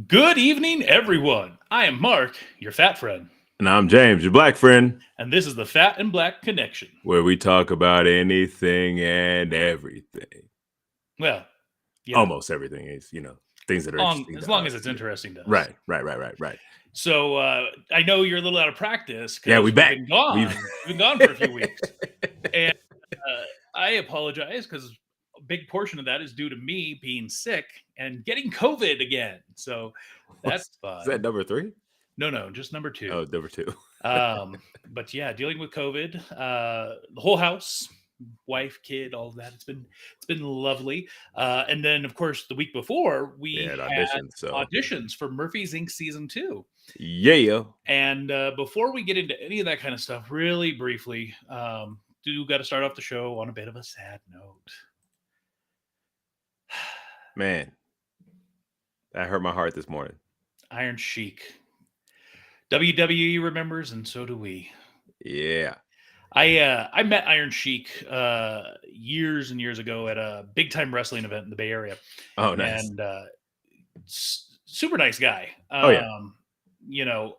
Good evening, everyone. I am Mark, your fat friend, And I'm James, your black friend, and this is the Fat and Black Connection. where we talk about anything and everything. Well, yeah, Almost everything is, things that are long interesting as to long us. as it's interesting to us. Right. So I know you're a little out of practice Yeah, we because we've back. been We gone. We've been gone for a few weeks, and I apologize because a big portion of that is due to me being sick and getting COVID again. So that's Is that fun. number 3? No, just number two. Oh, number 2. But yeah, dealing with COVID, the whole house, wife, kid, all of that. It's been lovely. And then of course the week before We we had had auditions, so auditions for Murphy's Inc. season 2. yeah. And before we get into any of that kind of stuff, really briefly, do got to start off the show on a bit of a sad note. Man, that hurt my heart this morning. Iron Sheik. WWE remembers, and so do we. Yeah. I met Iron Sheik years and years ago at a big time wrestling event in the Bay Area, Oh, nice. and super nice guy. Oh, yeah. You know,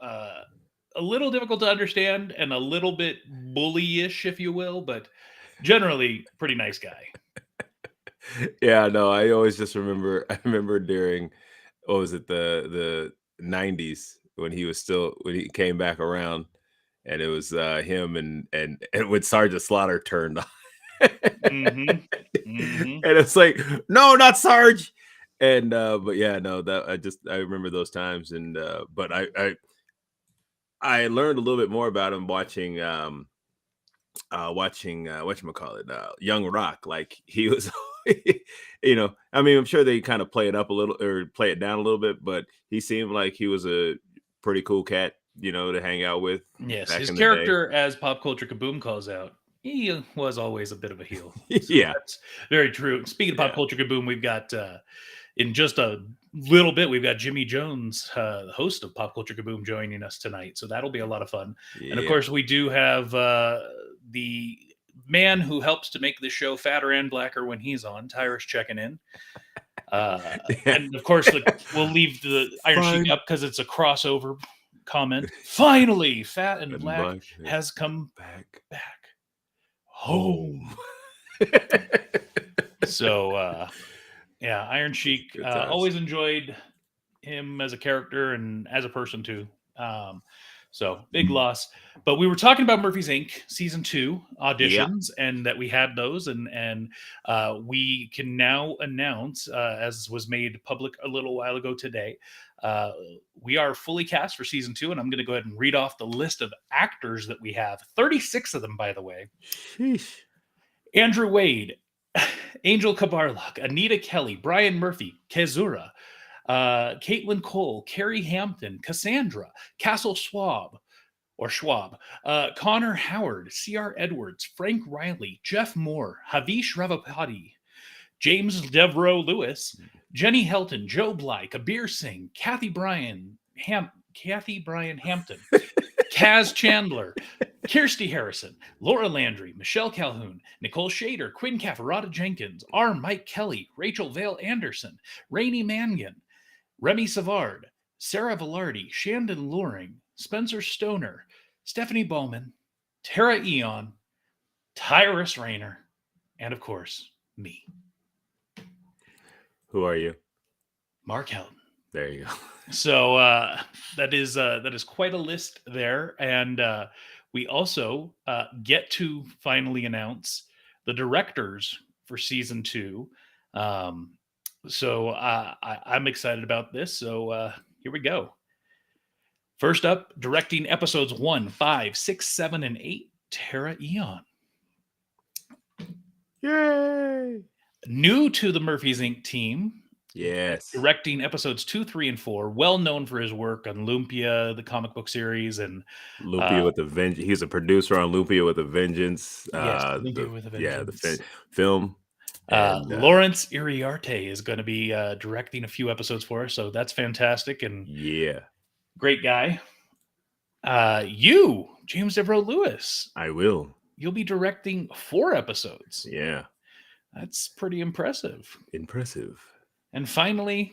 a little difficult to understand and a little bit bullyish, if you will, but generally pretty nice guy. Yeah, no, I always just remember I remember during what was it, the 90s when he came back around, and it was him and when Sergeant Slaughter turned on. Mm-hmm. Mm-hmm. And it's like, no, not Sarge. And but yeah, no, that I remember those times. And but I learned a little bit more about him watching whatchamacallit, Young Rock. Like he was I mean, I'm sure they kind of play it up a little or play it down a little bit, but he seemed like he was a pretty cool cat, to hang out with Yes, back his in the day. character, as Pop Culture Kaboom calls out, he was always a bit of a heel. So Yeah, that's very true. Speaking of Pop yeah, Culture Kaboom, we've got in just a little bit, we've got Jimmie Jones, the host of Pop Culture Kaboom, joining us tonight. So that'll be a lot of fun. And of yeah. course, we do have the man who helps to make this show fatter and blacker when he's on, Tyrus, checking in. Yeah. And of course, we'll leave the Iron Sheik Fine. up because it's a crossover comment. Finally, Fat and And Black Black has is come back back home. home. So, yeah, Iron Sheik. Good times. Always enjoyed him as a character and as a person too. So big loss. But we were talking about Murphy's Inc. season 2 Yeah. auditions, and that we had those, and we can now announce, as was made public a little while ago today, uh, we are fully cast for season 2, and I'm going to go ahead and read off the list of actors that we have. 36 of them, by the way. Sheesh. Andrew Wade, Angel Kabarlock, Anita Kelly, Brian Murphy, Kezura, Caitlin Cole, Carrie Hampton, Cassandra, Castle Schwab, Connor Howard, C.R. Edwards, Frank Riley, Jeff Moore, Havish Ravapati, James Devereaux Lewis, Jenny Helton, Joe Bly, Kabir Singh, Kathy Bryan Hampton, Kaz Chandler, Kirsty Harrison, Laura Landry, Michelle Calhoun, Nicole Shader, Quinn Cafferata Jenkins, R. Mike Kelly, Rachel Vale Anderson, Rainey Mangan, Remy Savard, Sarah Villardi, Shandon Loring, Spencer Stoner, Stephanie Bowman, Tara Eon, Tyrus Rayner, and of course, me, Who are you? Mark Helton. There you go. So that is quite a list there, and we also get to finally announce the directors for season 2. I'm excited about this. So here we go. First up, directing episodes 1, 5, 6, 7, and 8, Tara Eon. Yay! New to the Murphy's Inc. team, Yes. directing episodes 2, 3, and 4. Well known for his work on Lumpia, the comic book series, and Lumpia with a Vengeance. He's a producer on Lumpia with a Vengeance. yes, Lumpia with a The Vengeance. film. And Lawrence Iriarte is going to be directing a few episodes for us, so that's fantastic and yeah, great guy. You, James Devereaux Lewis, I will. you'll be directing 4 episodes. Yeah, That's pretty impressive. impressive. And finally,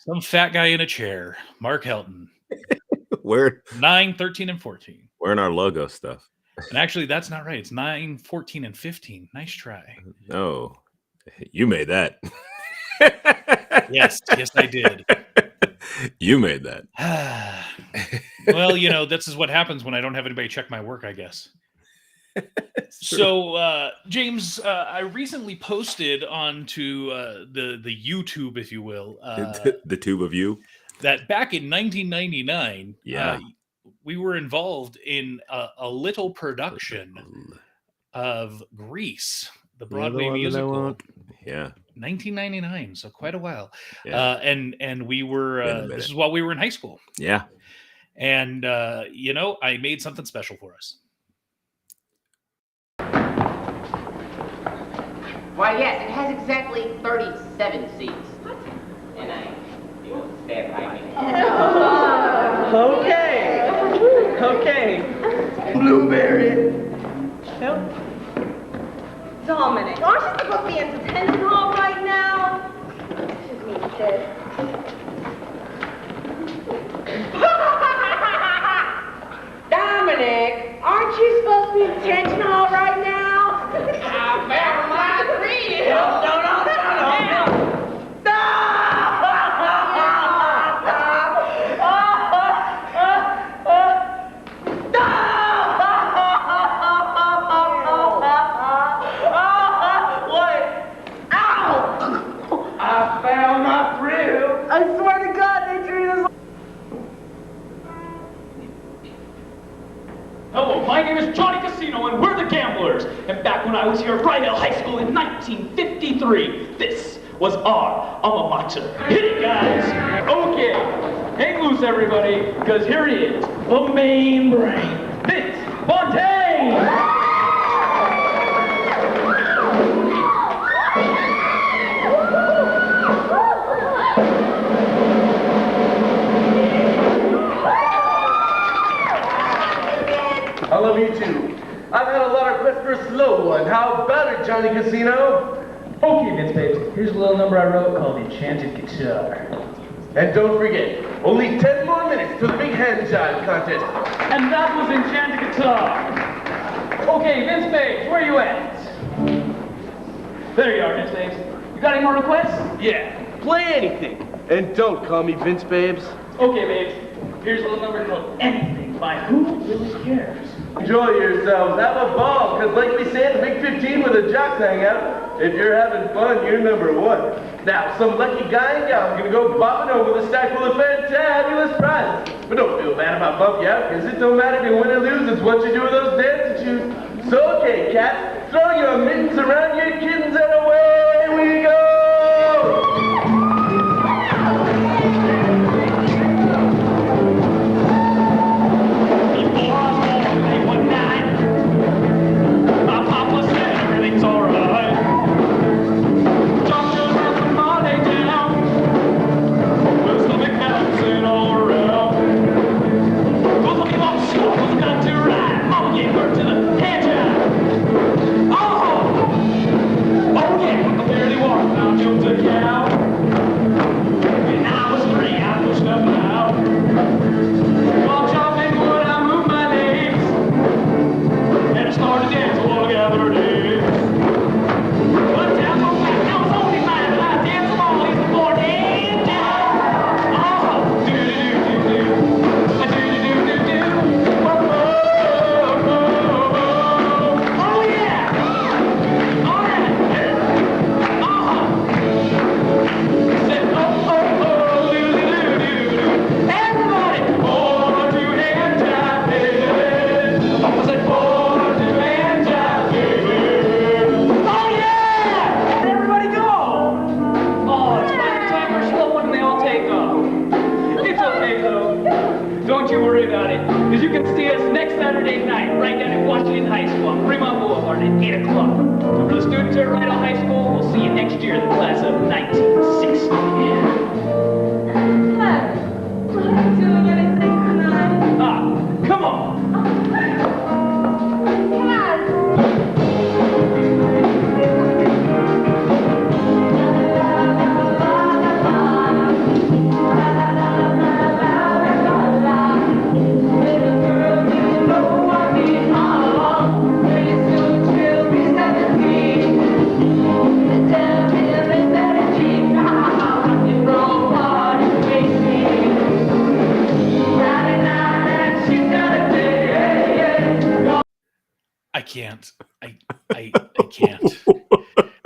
Some fat guy in a chair. Mark Helton. We're 9, 13, and 14. wearing our logo stuff. And actually, that's not right. It's 9, 14, and 15. Nice try. No, you made that. Yes, I did. You made that. Well, this is what happens when I don't have anybody check my work, I guess. So, James, I recently posted onto the YouTube, if you will, the tube of you. that back in 1999, Yeah. we were involved in a little production of Grease, the Broadway musical. Yeah. 1999, so quite a while. Yeah. And we were this is while we were in high school. Yeah. And I made something special for us. Why, yes, it has exactly 37 seats. What? And it will stand by me. Okay. Blueberry. Nope. Dominic, aren't you supposed to be in detention hall right now? Excuse me, sis. Dominic, aren't you supposed to be in detention hall right now? I found my dream. No. I swear to God, they treat us. Hello, my name is Johnny Casino, and we're the Gamblers. And back when I was here at Rydell High School in 1953, this was our alma mater. Hit it, guys! Okay, hang loose, everybody, because here he is, the main brain, Vince Fontaine! I love you too. I've had a lot of requests for a slow one. How about it, Johnny Casino? Okay, Vince Babes, here's a little number I wrote called Enchanted Guitar. And don't forget, only 10 more minutes to the big hand jive contest. And that was Enchanted Guitar. Okay, Vince Babes, where you at? There you are, Vince Babes. You got any more requests? Yeah, play anything. And don't call me Vince Babes. Okay, babes. Here's a little number called Anything by Who Really Cares. Enjoy yourselves. Have a ball, because like we say at the Big 15 where the jocks hang out, if you're having fun, you're number one. Now, some lucky guy and gal is going to go bopping over with a stack full of fantabulous prizes. But don't feel bad about bumping you out, because it don't matter if you win or lose, it's what you do with those dancing shoes. So, okay, cats, throw your mittens around your kittens and away we go! can't. I can't.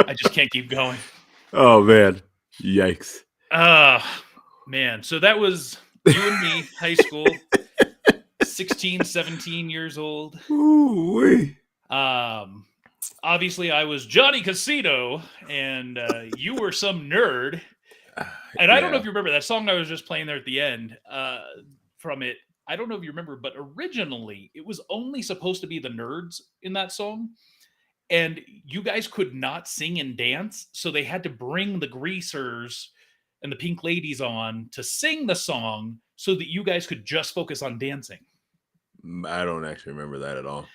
I just can't keep going. Oh man, yikes! Man. So that was you and me, high school, 16, 17 years old. Ooh-wee. Obviously, I was Johnny Casino, and you were some nerd. And I don't know if you remember that song I was just playing there at the end from it. I don't know if you remember, but originally it was only supposed to be the nerds in that song. And you guys could not sing and dance. So they had to bring the greasers and the pink ladies on to sing the song so that you guys could just focus on dancing. I don't actually remember that at all.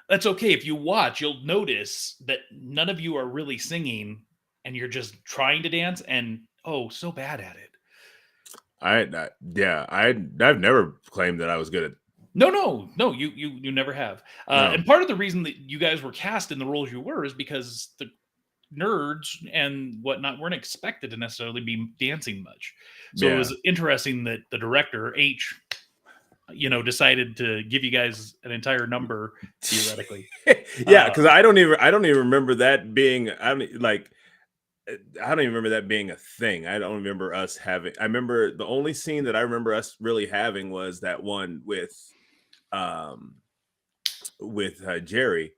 That's okay. If you watch, you'll notice that none of you are really singing and you're just trying to dance and so bad at it. I've never claimed that I was good at. No, you never have. No. And part of the reason that you guys were cast in the roles you were is because the nerds and whatnot weren't expected to necessarily be dancing much. So it was interesting that the director, H, decided to give you guys an entire number theoretically. Yeah, because I don't even remember that being. I don't even remember that being a thing. I don't remember us having. I remember the only scene that I remember us really having was that one with Jerry,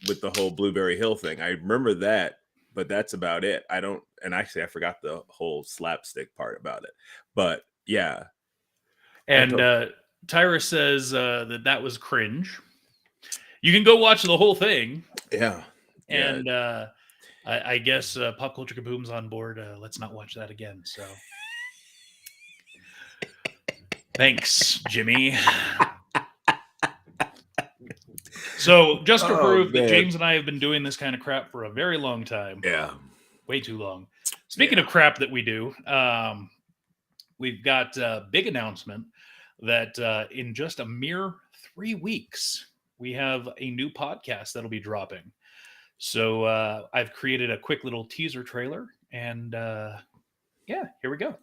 with the whole Blueberry Hill thing. I remember that, but that's about it. I don't. And actually, I forgot the whole slapstick part about it. But yeah. And Tyra says that was cringe. You can go watch the whole thing. Yeah. And I guess Pop Culture Kaboom's on board. Let's not watch that again. So thanks, Jimmy. So just to prove that James and I have been doing this kind of crap for a very long time. Yeah. Way too long. Speaking of crap that we do, we've got a big announcement that in just a mere 3 weeks, we have a new podcast that'll be dropping. So I've created a quick little teaser trailer, and here we go.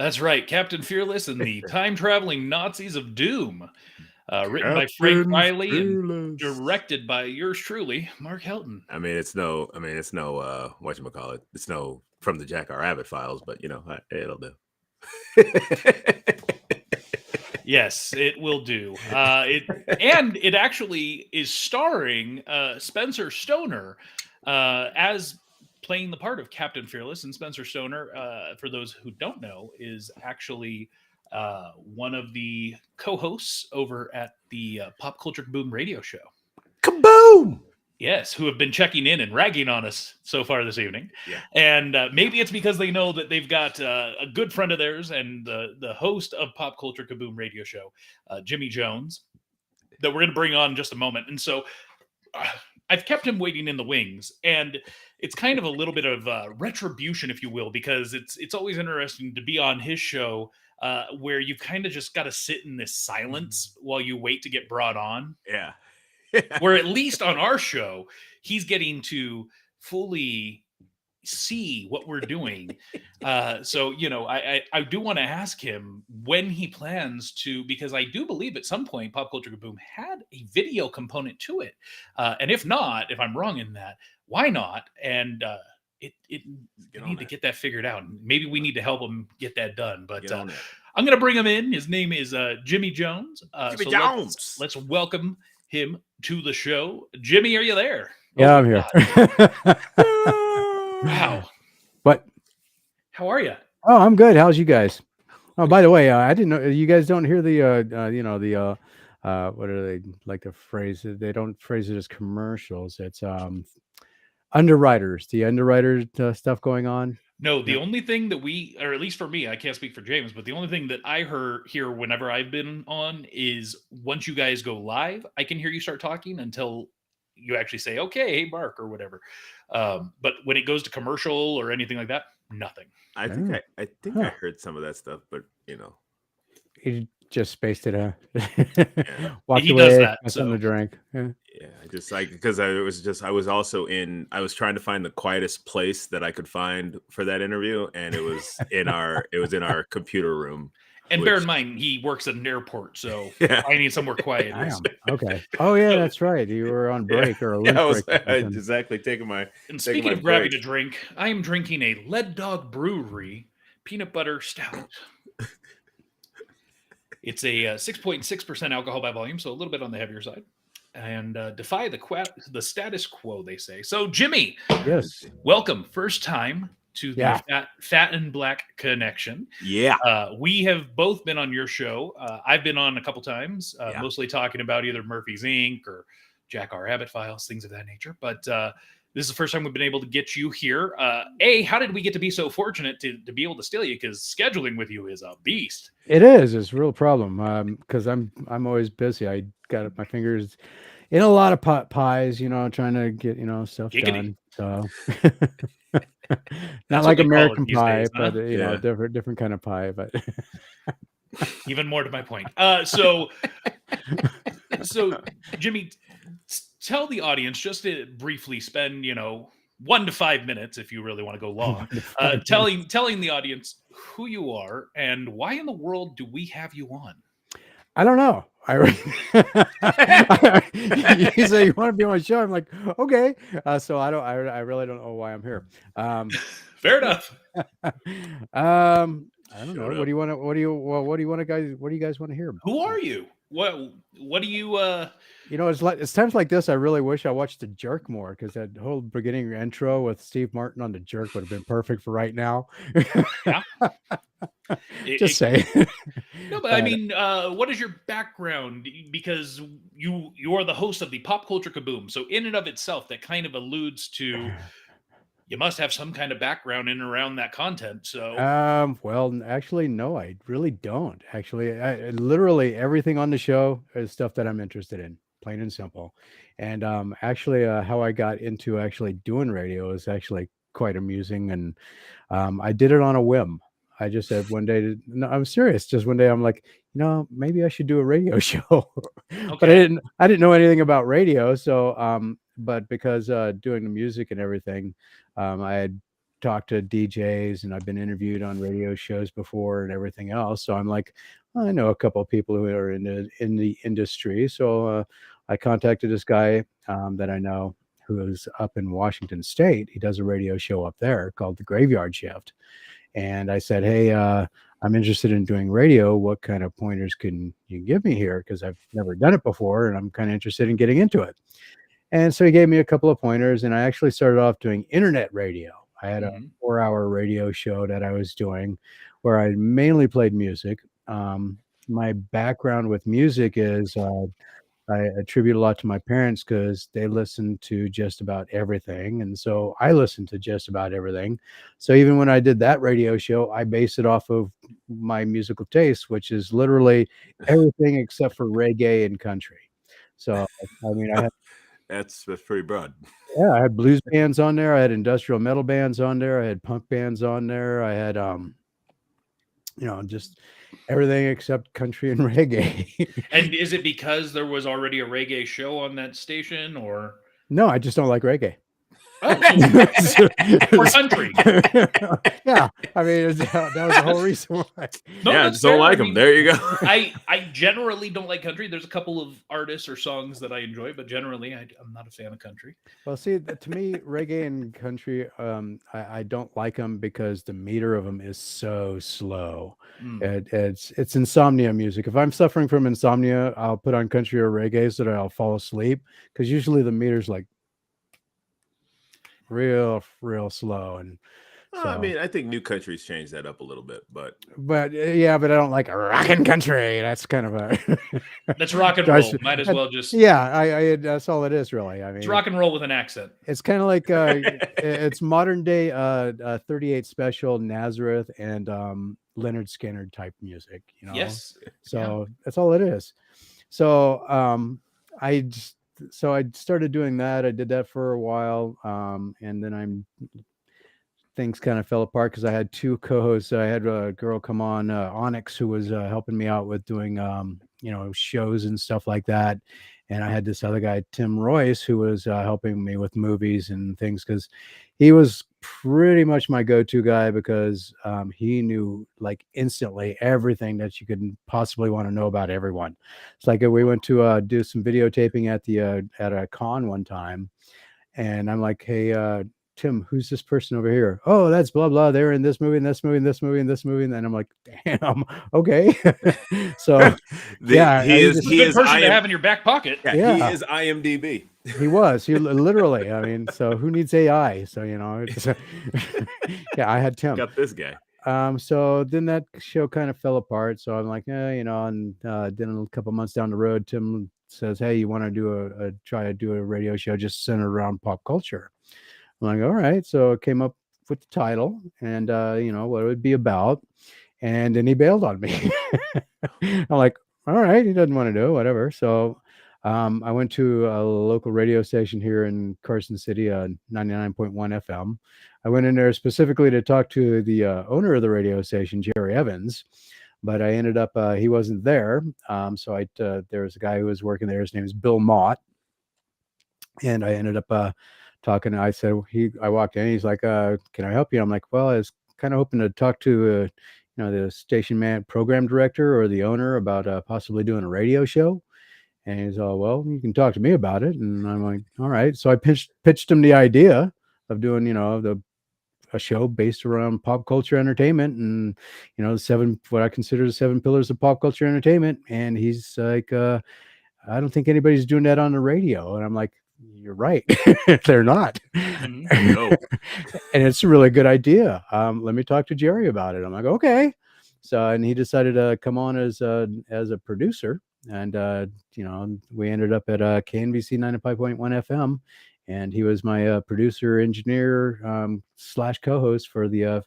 That's right, Captain Fearless and the time-traveling Nazis of Doom. Written by Frank Riley and directed by yours truly, Mark Helton. I mean, it's no whatchamacallit. It's no From the Jack R. Rabbit Files, but it'll do. Yes, it will do. It actually is starring Spencer Stoner as playing the part of Captain Fearless. And Spencer Stoner, for those who don't know, is actually one of the co-hosts over at the Pop Culture Kaboom radio show. Kaboom! Yes, who have been checking in and ragging on us so far this evening. Yeah. And maybe it's because they know that they've got a good friend of theirs and the host of Pop Culture Kaboom radio show, Jimmie Jones, that we're going to bring on in just a moment. And so I've kept him waiting in the wings, and it's kind of a little bit of retribution, if you will, because it's always interesting to be on his show where you kind of just got to sit in this silence while you wait to get brought on. Yeah. Where at least on our show, he's getting to fully see what we're doing. So, I do want to ask him when he plans to, because I do believe at some point Pop Culture Kaboom had a video component to it. And if not, if I'm wrong in that, why not? And we need to get that figured out. Maybe we need to help him get that done. But I'm going to bring him in. His name is Jimmie Jones. Jimmie Jones. Let's welcome him to the show. Jimmie, are you there? Yeah, I'm here. Wow. What? How are you? Oh, I'm good. How's you guys? Oh, by the way, I didn't know you guys don't hear the what are they like to phrase it? They don't phrase it as commercials. It's underwriters. The underwriter stuff going on. No, the only thing that we, or at least for me, I can't speak for James, but the only thing that I hear whenever I've been on is once you guys go live, I can hear you start talking until you actually say, okay, hey, Mark, or whatever. But when it goes to commercial or anything like that, nothing. I think I heard some of that stuff, but He just spaced it out. Yeah. Walked He away, does that, got so. something to drink. Yeah. I just like because I was trying to find the quietest place that I could find for that interview, and it was in our computer room. And bear in mind, he works at an airport, so Yeah. I need somewhere quiet. Damn. Okay. Oh yeah, that's right. You were on break or a lunch I was break. or something. exactly taking my. And taking speaking my of grabbing break. a drink, I am drinking a Lead Dog Brewery peanut butter stout. It's a 6.6% alcohol by volume, so a little bit on the heavier side. And defy the status quo, they say. So, Jimmie, Yes. welcome. First time to the Yeah. Fat and Black Connection. Yeah. We have both been on your show. I've been on a couple times, Yeah. mostly talking about either Murphy's Inc. or Jack R. Rabbit Files, things of that nature. But this is the first time we've been able to get you here. How did we get to be so fortunate to be able to steal you? Because scheduling with you is a beast. It is. It's a real problem because I'm always busy. I got my fingers in a lot of pies, trying to get stuff Giggity. done. So That's not what like they call it American these pie, days, huh? but Yeah. different kind of pie. But Even more to my point. So Jimmie, tell the audience just to briefly spend 1 to 5 minutes, if you really want to go long, telling the audience who you are and why in the world do we have you on? I don't know. You say you want to be on my show. I'm like, okay. So I really don't know why I'm here. Fair enough. I don't Shut know. up. What do you want to guys? What do you guys want to hear? Who are you? What do you It's times like this I really wish I watched The Jerk more, because that whole beginning intro with Steve Martin on The Jerk would have been perfect for right now. Yeah. Just say. No, but I mean, what is your background? Because you are the host of the Pop Culture Kaboom, so in and of itself, that kind of alludes to you must have some kind of background in and around that content. So, Well, actually, no, I really don't. Actually, literally everything on the show is stuff that I'm interested in, plain and simple. And actually, how I got into actually doing radio is actually quite amusing. And I did it on a whim. I just said one day, no, I'm serious. Just one day, I'm like, maybe I should do a radio show. But I didn't know anything about radio. So, but because doing the music and everything, I had talked to DJs and I've been interviewed on radio shows before and everything else. So I'm like, I know a couple of people who are in the industry. So I contacted this guy that I know who is up in Washington State. He does a radio show up there called The Graveyard Shift. And I said, hey, I'm interested in doing radio. What kind of pointers can you give me here? Because I've never done it before and I'm kind of interested in getting into it. And so he gave me a couple of pointers, and I actually started off doing internet radio. I had a 4-hour radio show that I was doing where I mainly played music. My background with music is I attribute a lot to my parents because they listened to just about everything. And so I listened to just about everything. So even when I did that radio show, I based it off of my musical taste, which is literally everything except for reggae and country. So, I mean, I had That's pretty broad. Yeah, I had blues bands on there. I had industrial metal bands on there. I had punk bands on there. I had, just everything except country and reggae. And is it because there was already a reggae show on that station, or? No, I just don't like reggae. Oh, for country. Yeah, I mean, that was the whole reason why. No, Yeah, I that's just don't fair. like I them. mean, There you go. I generally don't like country. There's a couple of artists or songs that I enjoy, but generally I'm not a fan of country. Well, see, to me, reggae and country, I don't like them because the meter of them is so slow. Mm. It's insomnia music. If I'm suffering from insomnia, I'll put on country or reggae so that I'll fall asleep because usually the meter's like real slow. And I mean, I think New Country's changed that up a little bit, but yeah, but I don't like rockin' country. That's kind of a That's rock and Drives roll. you- Might as well just yeah. I that's all it is really. I mean, it's rock and roll with an accent. it's kind of like it's modern day 38 Special, Nazareth, and Leonard Skinner type music. Yes. So that's all it is. So I started doing that. I did that for a while, and then things kind of fell apart because I had two co-hosts. I had a girl come on, Onyx, who was helping me out with doing shows and stuff like that. And I had this other guy, Tim Royce, who was helping me with movies and things because he was pretty much my go-to guy because he knew like instantly everything that you could possibly want to know about everyone. It's like we went to do some videotaping at a con one time, and I'm like, hey, Tim, who's this person over here? Oh, that's blah blah. They're in this movie, and this movie, and this movie, and this movie. And then I'm like, damn, okay. So yeah, he is It's a good person to have in your back pocket. Yeah. he is IMDb. he was. He literally. I mean, so who needs AI? So yeah, I had Tim. Got this guy. So then that show kind of fell apart. So I'm like, and then a couple months down the road, Tim says, hey, you want to try to do a radio show just centered around pop culture? I'm like, all right. So I came up with the title and what it would be about. And then he bailed on me. I'm like, all right, he doesn't want to do it, whatever. So I went to a local radio station here in Carson City, 99.1 FM. I went in there specifically to talk to the owner of the radio station, Jerry Evans, but I ended up, he wasn't there. So there was a guy who was working there. His name is Bill Mott. And I ended up talking. I said, I walked in, he's like, can I help you? I'm like, well, I was kind of hoping to talk to, the station program director or the owner about possibly doing a radio show. And he's all, well, you can talk to me about it. And I'm like, all right. So I pitched him the idea of doing, a show based around pop culture entertainment and, what I consider the 7 pillars of pop culture entertainment. And he's like, I don't think anybody's doing that on the radio. And I'm like, you're right. They're not. No. And it's a really good idea. Let me talk to Jerry about it. I'm like, okay. So, and he decided to come on as a producer. And, we ended up at KNVC 95.1 FM. And he was my producer, engineer, / co-host for the,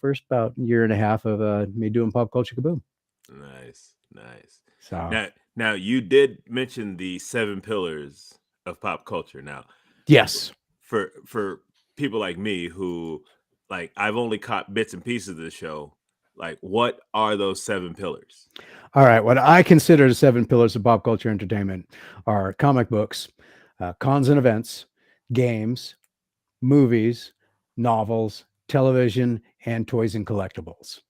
first about year and a half of me doing Pop Culture Kaboom. Nice. So Now you did mention the 7 pillars of pop culture. Now, yes, for people like me who I've only caught bits and pieces of the show, what are those 7 pillars? All right, what I consider the 7 pillars of pop culture entertainment are comic books, cons and events, games, movies, novels, television, and toys and collectibles.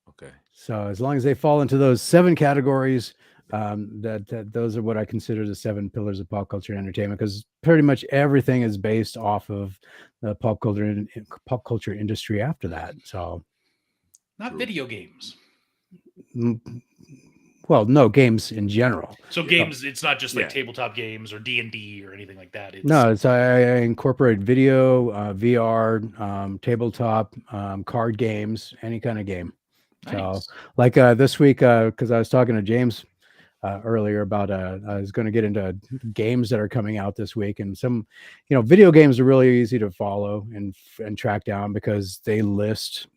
Okay. So as long as they fall into those 7 categories, that those are what I consider the 7 pillars of pop culture entertainment, because pretty much everything is based off of the pop culture industry after that. So Not video games. Well, no, games in general. So games, it's not just like Yeah. tabletop games or D&D or anything like that. It's, No, it's I incorporate video, VR, tabletop, card games, any kind of game. nice. So like this week, because I was talking to James earlier about I was going to get into games that are coming out this week, and some video games are really easy to follow and track down because they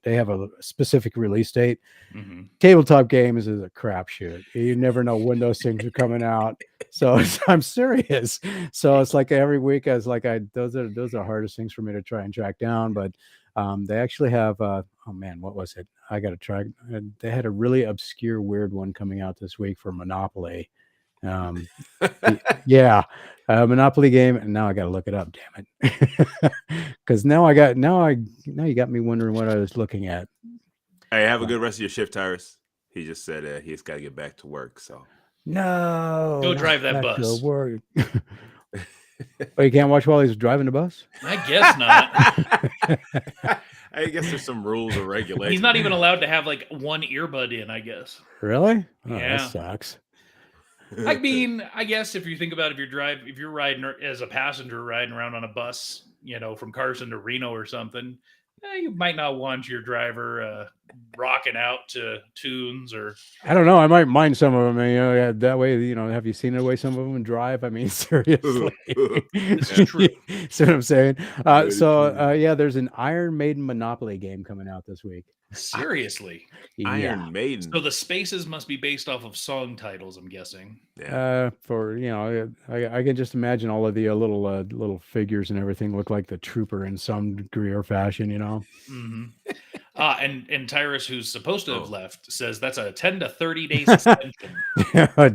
have a specific release date. Mm-hmm. Tabletop games is a crapshoot. You never know when those things are coming out. So I'm serious. So it's like every week I was like, those are the hardest things for me to try and track down. But they actually have oh man, what was it? I got to try. They had a really obscure, weird one coming out this week for Monopoly. Yeah, Monopoly game, and now I got to look it up. Damn it, because now you got me wondering what I was looking at. Hey, have a good rest of your shift, Tyrus. He just said he's got to get back to work. So No, Go not drive that back to bus. work. Oh, you can't watch while he's driving the bus? I guess not. I guess there's some rules or regulations. He's not even allowed to have like one earbud in, I guess. Really? Oh, Yeah. that sucks. I mean, I guess if you think about it, if you're riding as a passenger riding around on a bus, from Carson to Reno or something, you might not want your driver rocking out to tunes or. I don't know. I might mind some of them. Yeah, that way, have you seen the way some of them drive? I mean, seriously. It's true. See what I'm saying? That is true. Yeah, there's an Iron Maiden Monopoly game coming out this week. Seriously. Iron Maiden. So the spaces must be based off of song titles, I'm guessing. Yeah. I can just imagine all of the little figures and everything look like the Trooper in some degree or fashion, Mm-hmm. And Tyrus, who's supposed to have left, says that's a 10 to 30 day suspension.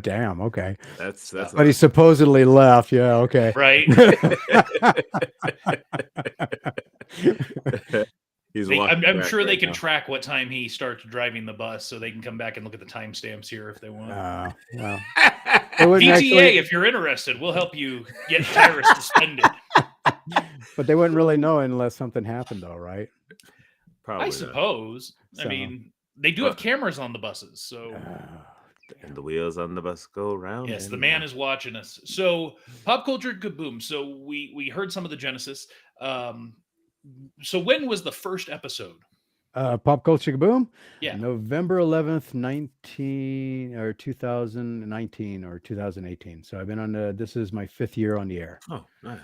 Damn. Okay. That's. But he supposedly left. Yeah. Okay. Right. I'm sure they can track what time he starts driving the bus, so they can come back and look at the timestamps here if they want. Well, VTA, if you're interested, we'll help you get Tyrus suspended. But they wouldn't really know unless something happened, though, right? Probably I suppose. I mean, they do have cameras on the buses, so. And the wheels on the bus go round. Yes, the man is watching us. So, pop culture kaboom. So we heard some of the genesis. So when was the first episode? Pop Culture Kaboom? Yeah. November 11th, 2019 or 2018. So I've been on this is my 5th year on the air. Oh, nice.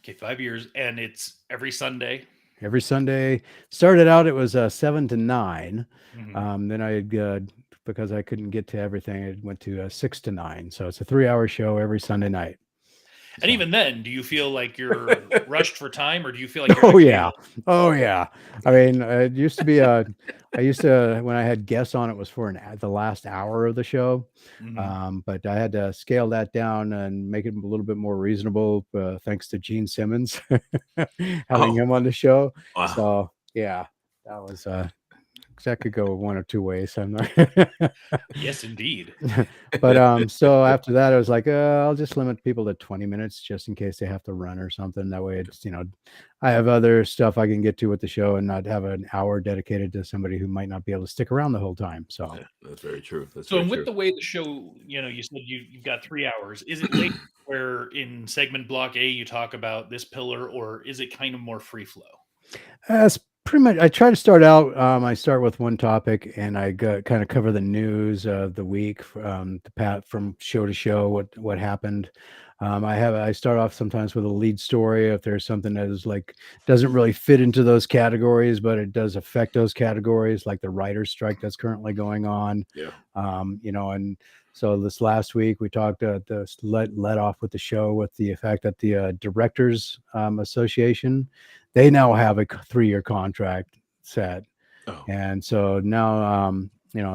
Okay, 5 years. And it's every Sunday. Every Sunday. Started out, it was 7 to 9. Mm-hmm. Then I because I couldn't get to everything, it went to 6 to 9. So it's a 3-hour show every Sunday night. And even then, do you feel like you're rushed for time, or do you feel like you're Oh yeah. I mean, it used to be when I had guests on, it was for the last hour of the show. Mm-hmm. But I had to scale that down and make it a little bit more reasonable, thanks to Gene Simmons having him on the show. Wow. So yeah, that was that could go one or two ways. I'm not Yes, indeed. But so after that, I was like, I'll just limit people to 20 minutes just in case they have to run or something. That way, it's I have other stuff I can get to with the show and not have an hour dedicated to somebody who might not be able to stick around the whole time. So yeah, that's very true. With the way the show, you said you've got 3 hours. Is it late where in segment block A you talk about this pillar, or is it kind of more free flow? It's pretty much. I try to start out. I start with one topic, and I kind of cover the news of the week, from show to show, what happened. I start off sometimes with a lead story if there's something that is like doesn't really fit into those categories, but it does affect those categories, like the writer's strike that's currently going on. Yeah. And so this last week we talked let off with the show with the fact that the Directors Association, they now have a 3-year contract set. Oh. And so now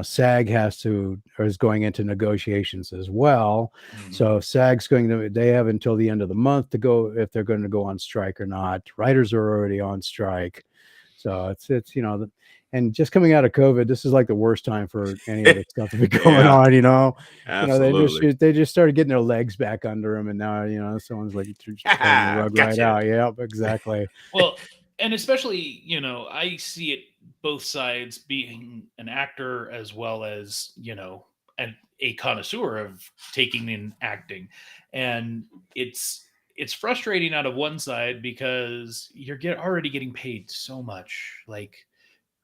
SAG is going into negotiations as well. Mm-hmm. So SAG's they have until the end of the month to go if they're going to go on strike or not. Writers are already on strike. So it's and just coming out of COVID, this is like the worst time for any of the stuff to be going on, Absolutely. they just started getting their legs back under them, and now, someone's like throwing the rug right out. Yep, exactly. Well, and especially, I see it both sides, being an actor as well as, a connoisseur of taking in acting. And it's frustrating out of one side because you're already getting paid so much. Like,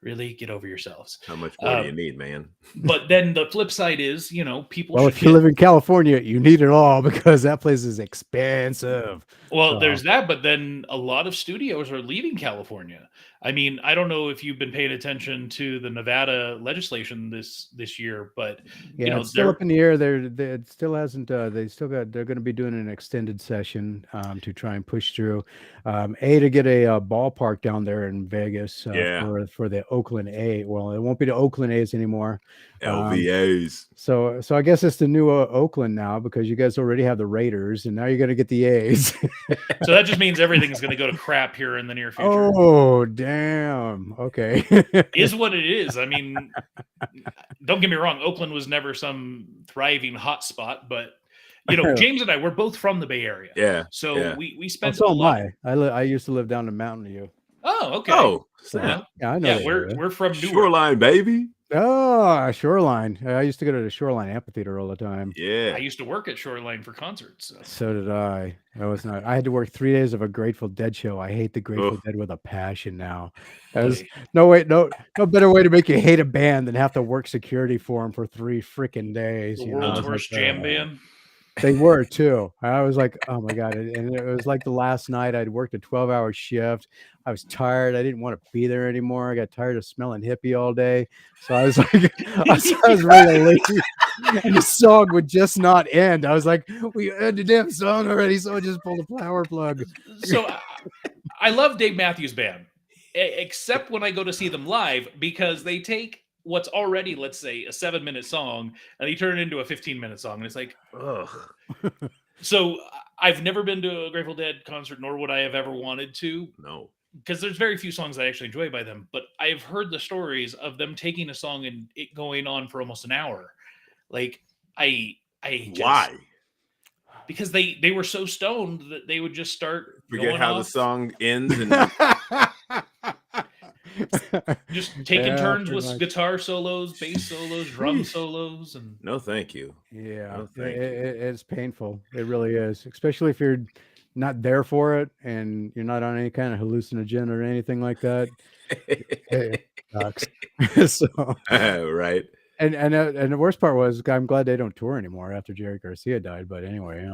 really, get over yourselves. How much more do you need, man? But then the flip side is, people. Well, if you live in California, you need it all because that place is expensive. Well, there's that, but then a lot of studios are leaving California. I mean, I don't know if you've been paying attention to the Nevada legislation this year, but Yeah, it's still up in the air. It still hasn't. They're going to be doing an extended session to try and push through. To get a ballpark down there in Vegas Yeah. for the Oakland A. Well, it won't be the Oakland A's anymore. LVAs. So I guess it's the new Oakland now because you guys already have the Raiders, and now you're going to get the A's. So that just means everything's going to go to crap here in the near future. Oh, damn. Okay. Is what it is. I mean, don't get me wrong. Oakland was never some thriving hotspot, but James and I, we're both from the Bay Area. Yeah. So yeah. we spent so a lot. I used to live down the mountain to you. Oh, okay. Oh, yeah, I know. Yeah, we're from Newark. Shoreline, baby. Oh, Shoreline. I used to go to the Shoreline Amphitheater all the time. Yeah. I used to work at Shoreline for concerts. So did I. I had to work 3 days of a Grateful Dead show. I hate the Grateful Dead with a passion now. There's no better way to make you hate a band than have to work security for them for 3 freaking days. The world's worst jam band. They were too. I was like, oh my God. And it was like the last night I'd worked a 12-hour shift. I was tired. I didn't want to be there anymore. I got tired of smelling hippie all day. So I was like, I was ready to leave. And the song would just not end. I was like, we had the damn song already. So I just pulled the power plug. So I love Dave Matthews Band, except when I go to see them live because they take what's already, let's say, a 7-minute song and they turn it into a 15-minute song. And it's like, ugh. So I've never been to a Grateful Dead concert, nor would I have ever wanted to. No. Because there's very few songs I actually enjoy by them. But I've heard the stories of them taking a song and it going on for almost an hour. Like, I just... Why? Because they were so stoned that they would just start forget how the song ends and just taking turns with guitar solos, bass solos, drum solos, and no, thank you. Yeah, no, thank you. It's painful. It really is, especially if you're not there for it and you're not on any kind of hallucinogen or anything like that. It sucks. So right. And the worst part was, I'm glad they don't tour anymore after Jerry Garcia died. But anyway,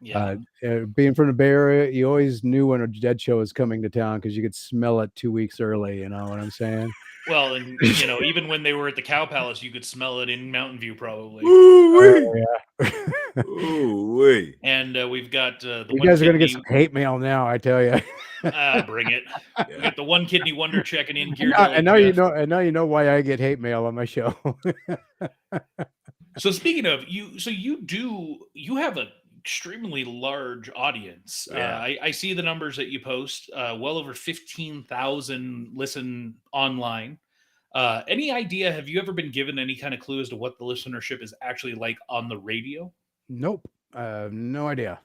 being from the Bay Area, you always knew when a Dead show was coming to town because you could smell it 2 weeks early. You know what I'm saying? Well, and even when they were at the Cow Palace, you could smell it in Mountain View, probably. Ooh, yeah. Ooh, and we've got you guys are gonna get some hate mail now, I tell you. Bring it. Yeah. We got the One Kidney Wonder checking in here. And now you know why I get hate mail on my show. So speaking of you have an extremely large audience. Yeah. I see the numbers that you post. Well over 15,000 listen online. Any idea? Have you ever been given any kind of clue as to what the listenership is actually like on the radio? Nope. No idea.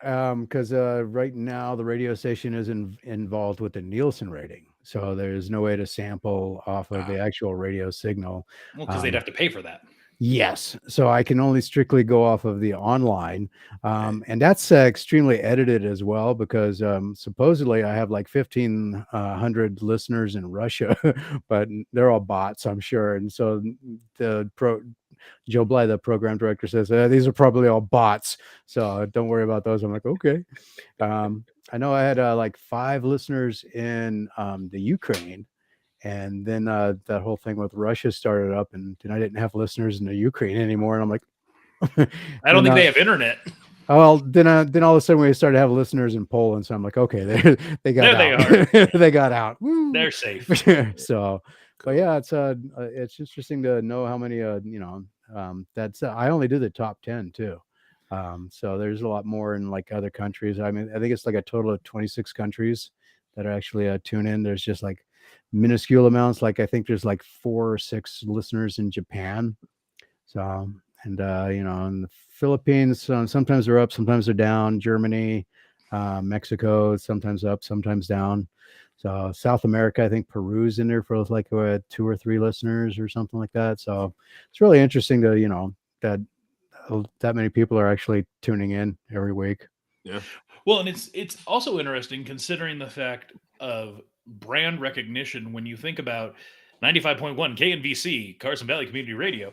Because right now the radio station is involved with the Nielsen rating, so there's no way to sample off of the actual radio signal. Well, because they'd have to pay for that. Yes, so I can only strictly go off of the online, and that's extremely edited as well because supposedly I have like 1,500 listeners in Russia, but they're all bots, I'm sure, and so Joe Bly, the program director, says these are probably all bots, so don't worry about those. I'm like, okay. I know I had like 5 listeners in the Ukraine, and then that whole thing with Russia started up, and then I didn't have listeners in the Ukraine anymore, and I'm like, I don't think they have internet. Well, then all of a sudden we started to have listeners in Poland, so I'm like, okay, they got out. They are. They got out. Woo. They're safe. So. But yeah, it's interesting to know how many that's I only do the top 10 too. So there's a lot more in like other countries. I mean, I think it's like a total of 26 countries that are actually tune in. There's just like minuscule amounts. Like I think there's like 4 or 6 listeners in Japan. So and in the Philippines, sometimes they're up, sometimes they're down. Germany, Mexico, sometimes up, sometimes down. So South America, I think Peru's in there for like 2 or 3 listeners or something like that. So it's really interesting to, that many people are actually tuning in every week. Yeah. Well, and it's also interesting considering the fact of brand recognition when you think about 95.1 KNVC, Carson Valley Community Radio.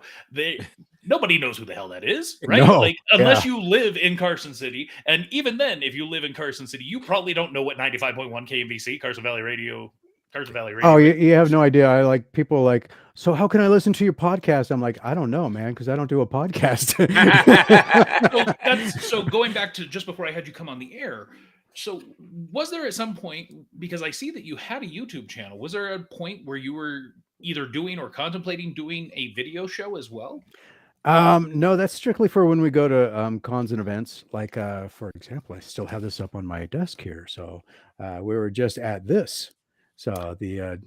Nobody knows who the hell that is, right? No, Like, unless yeah. you live in Carson City. And even then, if you live in Carson City, you probably don't know what 95.1 KNVC, Carson Valley Radio Oh, is. you have no idea. I like people like, so how can I listen to your podcast? I'm like, I don't know, man, because I don't do a podcast. So going back to just before I had you come on the air, so was there at some point, because I see that you had a YouTube channel, was there a point where you were either doing or contemplating doing a video show as well? No, that's strictly for when we go to cons and events. Like for example, I still have this up on my desk here. So we were just at this. So the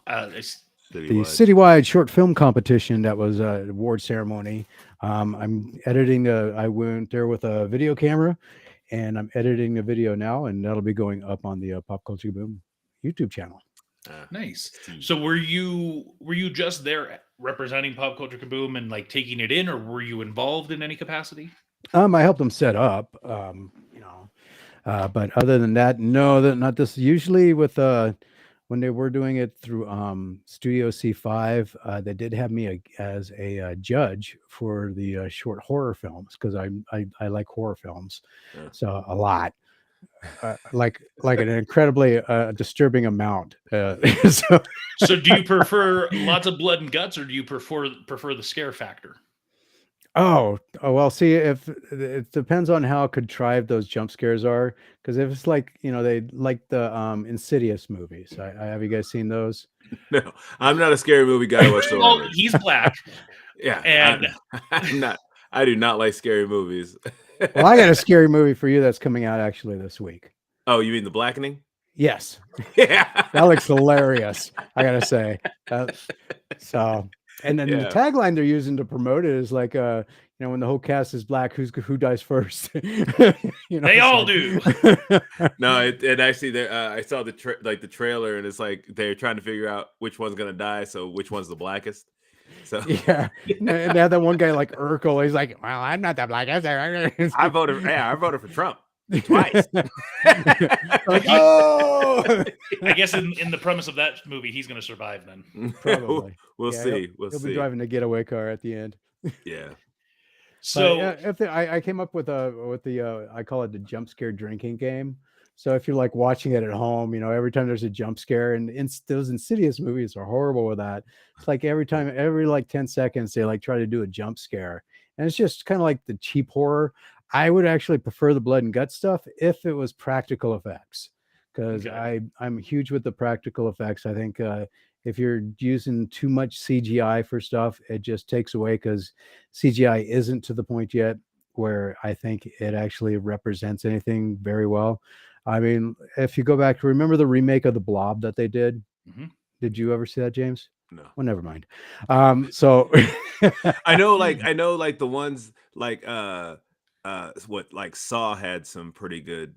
citywide short film competition that was award ceremony. I'm editing. I went there with a video camera, and I'm editing a video now, and that'll be going up on the Pop Culture Boom YouTube channel. Nice. So were you just there representing Pop Culture Kaboom and like taking it in, or were you involved in any capacity? I helped them set up, but other than that, no, not this. Usually with when they were doing it through Studio C5, they did have me as a judge for the short horror films because I like horror films, so a lot. Like an incredibly disturbing amount. So do you prefer lots of blood and guts, or do you prefer the scare factor? Oh well, see, if it depends on how contrived those jump scares are, because if it's like they like the Insidious movies. Have you guys seen those? No, I'm not a scary movie guy whatsoever. Well, he's black. Yeah, and I'm not. I do not like scary movies. Well, I got a scary movie for you that's coming out actually this week. Oh, you mean The Blackening? Yes. Yeah. That looks hilarious, I gotta say. So, and then the tagline they're using to promote it is like, when the whole cast is black, who dies first? They all do. No, it actually, I saw the trailer, and it's like they're trying to figure out which one's gonna die, so which one's the blackest. So yeah, and they had that one guy like Urkel. He's like, "Well, I'm not that black." I voted for Trump twice. Like, oh, I guess in the premise of that movie, he's going to survive then. Probably. We'll see. He'll be driving the getaway car at the end. Yeah. So I came up with the I call it the jump scare drinking game. So if you're like watching it at home, every time there's a jump scare, and those Insidious movies are horrible with that. It's like every like 10 seconds, they like try to do a jump scare, and it's just kind of like the cheap horror. I would actually prefer the blood and gut stuff if it was practical effects, because I'm huge with the practical effects. I think if you're using too much CGI for stuff, it just takes away, because CGI isn't to the point yet where I think it actually represents anything very well. I mean, if you go back, remember the remake of The Blob that they did? Mm-hmm. Did you ever see that, James? No. Well, never mind. So I know the ones like like Saw had some pretty good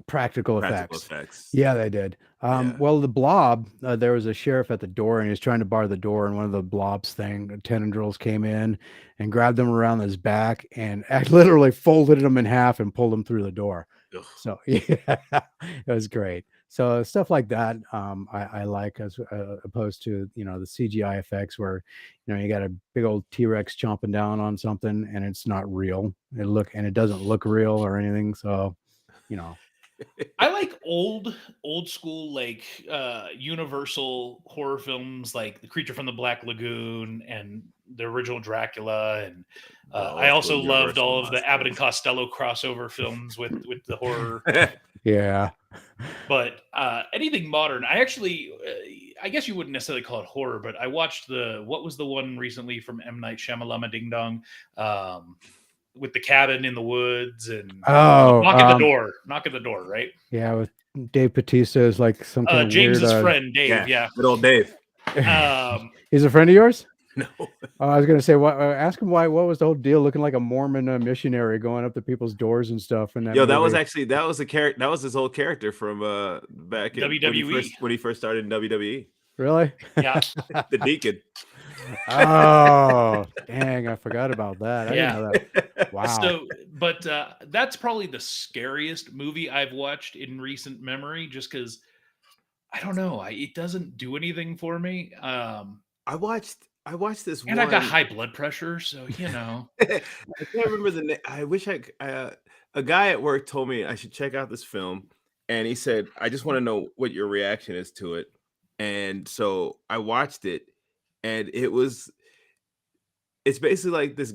practical effects. Yeah, they did. Well, The Blob, there was a sheriff at the door, and he was trying to bar the door, and one of the Blob's tendrils came in and grabbed him around his back and literally folded him in half and pulled him through the door. Ugh. So yeah, it was great. So stuff like that, I like, as opposed to the CGI effects where you got a big old T-Rex chomping down on something and it's not real. It doesn't look real or anything. So I like old school, like Universal horror films, like The Creature from the Black Lagoon and the original Dracula, and I also loved all of the Abbott and Costello crossover films with the horror. Yeah. But anything modern, I actually, I guess you wouldn't necessarily call it horror, but I watched what was the one recently from M. Night Shyamalan, Ding Dong, with the cabin in the woods and knock at the door, right? Yeah, with Dave Bautista is like some kind of James's weird, friend Dave. Yeah, good old Dave. He's a friend of yours? No. I was gonna say, ask him what was the whole deal, looking like a Mormon missionary going up to people's doors and stuff. And that was a character. That was his whole character from back in WWE when he first started in WWE. Really? Yeah, the deacon. Oh, dang! I forgot about that. I didn't know that. Wow. So, but that's probably the scariest movie I've watched in recent memory, just because I don't know. It doesn't do anything for me. I watched this And I've got one. high blood pressure, so you know. I can't remember the name. I wish a guy at work told me I should check out this film, and he said, "I just want to know what your reaction is to it." And so I watched it, and it's basically like this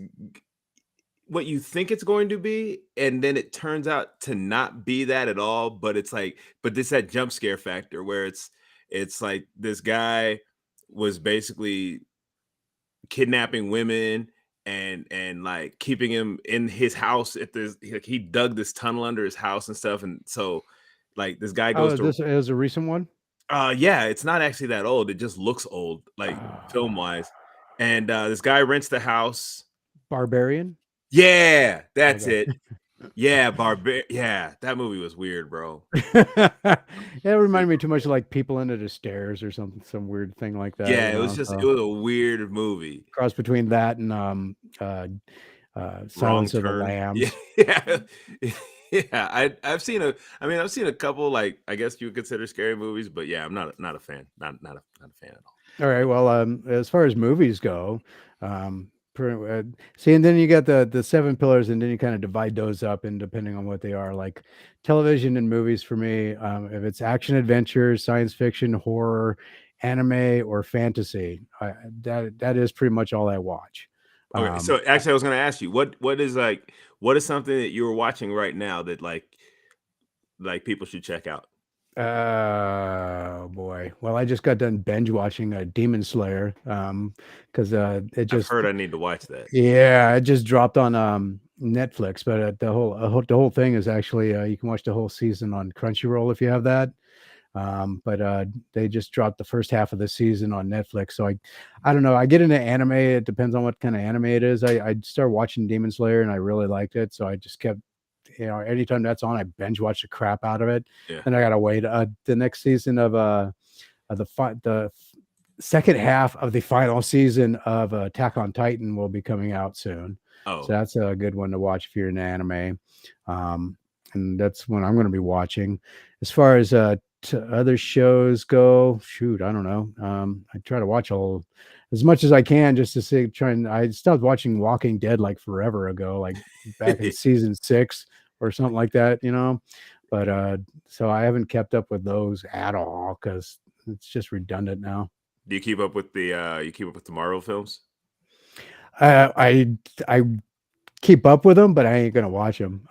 what you think it's going to be, and then it turns out to not be that at all. But it's like, but this that jump scare factor where it's like this guy was basically kidnapping women and like keeping him in his house at this like he dug this tunnel under his house and stuff. And so like this guy goes Oh, to this is a recent one. yeah, it's not actually that old. It just looks old, like film wise. And this guy rents the house. Barbarian. Yeah, that's Okay. it. Yeah, yeah, that movie was weird, bro. It reminded me too much of like People Under the Stairs or something, some weird thing like that. Yeah, you it was know, just so it was a weird movie. cross between that and Wrong Silence of the Turn. Lambs. Yeah. Yeah, I've seen I've seen a couple, like, I guess you would consider scary movies, but yeah, I'm not a fan. Not a fan at all. All right. Well, as far as movies go, see, and then you got the seven pillars, and then you kind of divide those up, and depending on what they are, like television and movies for me, if it's action adventure, science fiction, horror, anime, or fantasy, that is pretty much all I watch. Okay, so actually I was gonna ask you, what is something that you're watching right now that like people should check out? Oh boy. Well, I just got done binge watching Demon Slayer because it I've just heard I need to watch that. yeah, it just dropped on Netflix, but the whole thing is actually you can watch the whole season on Crunchyroll if you have that. But they just dropped the first half of the season on Netflix. So I don't know. I get into anime. It depends on what kind of anime it is. I started watching Demon Slayer and I really liked it. So I just kept, anytime that's on, I binge watch the crap out of it. Yeah. And I gotta wait. The next season of the second half of the final season of Attack on Titan will be coming out soon. Oh, So that's a good one to watch if you're into anime. And that's what I'm going to be watching. As far as other shows go, shoot, I don't know. I try to watch as much as I can just to see. I stopped watching Walking Dead like forever ago, like back in season 6 or something like that, But so I haven't kept up with those at all because it's just redundant now. do you keep up with the Marvel films? I keep up with them, but I ain't gonna watch them.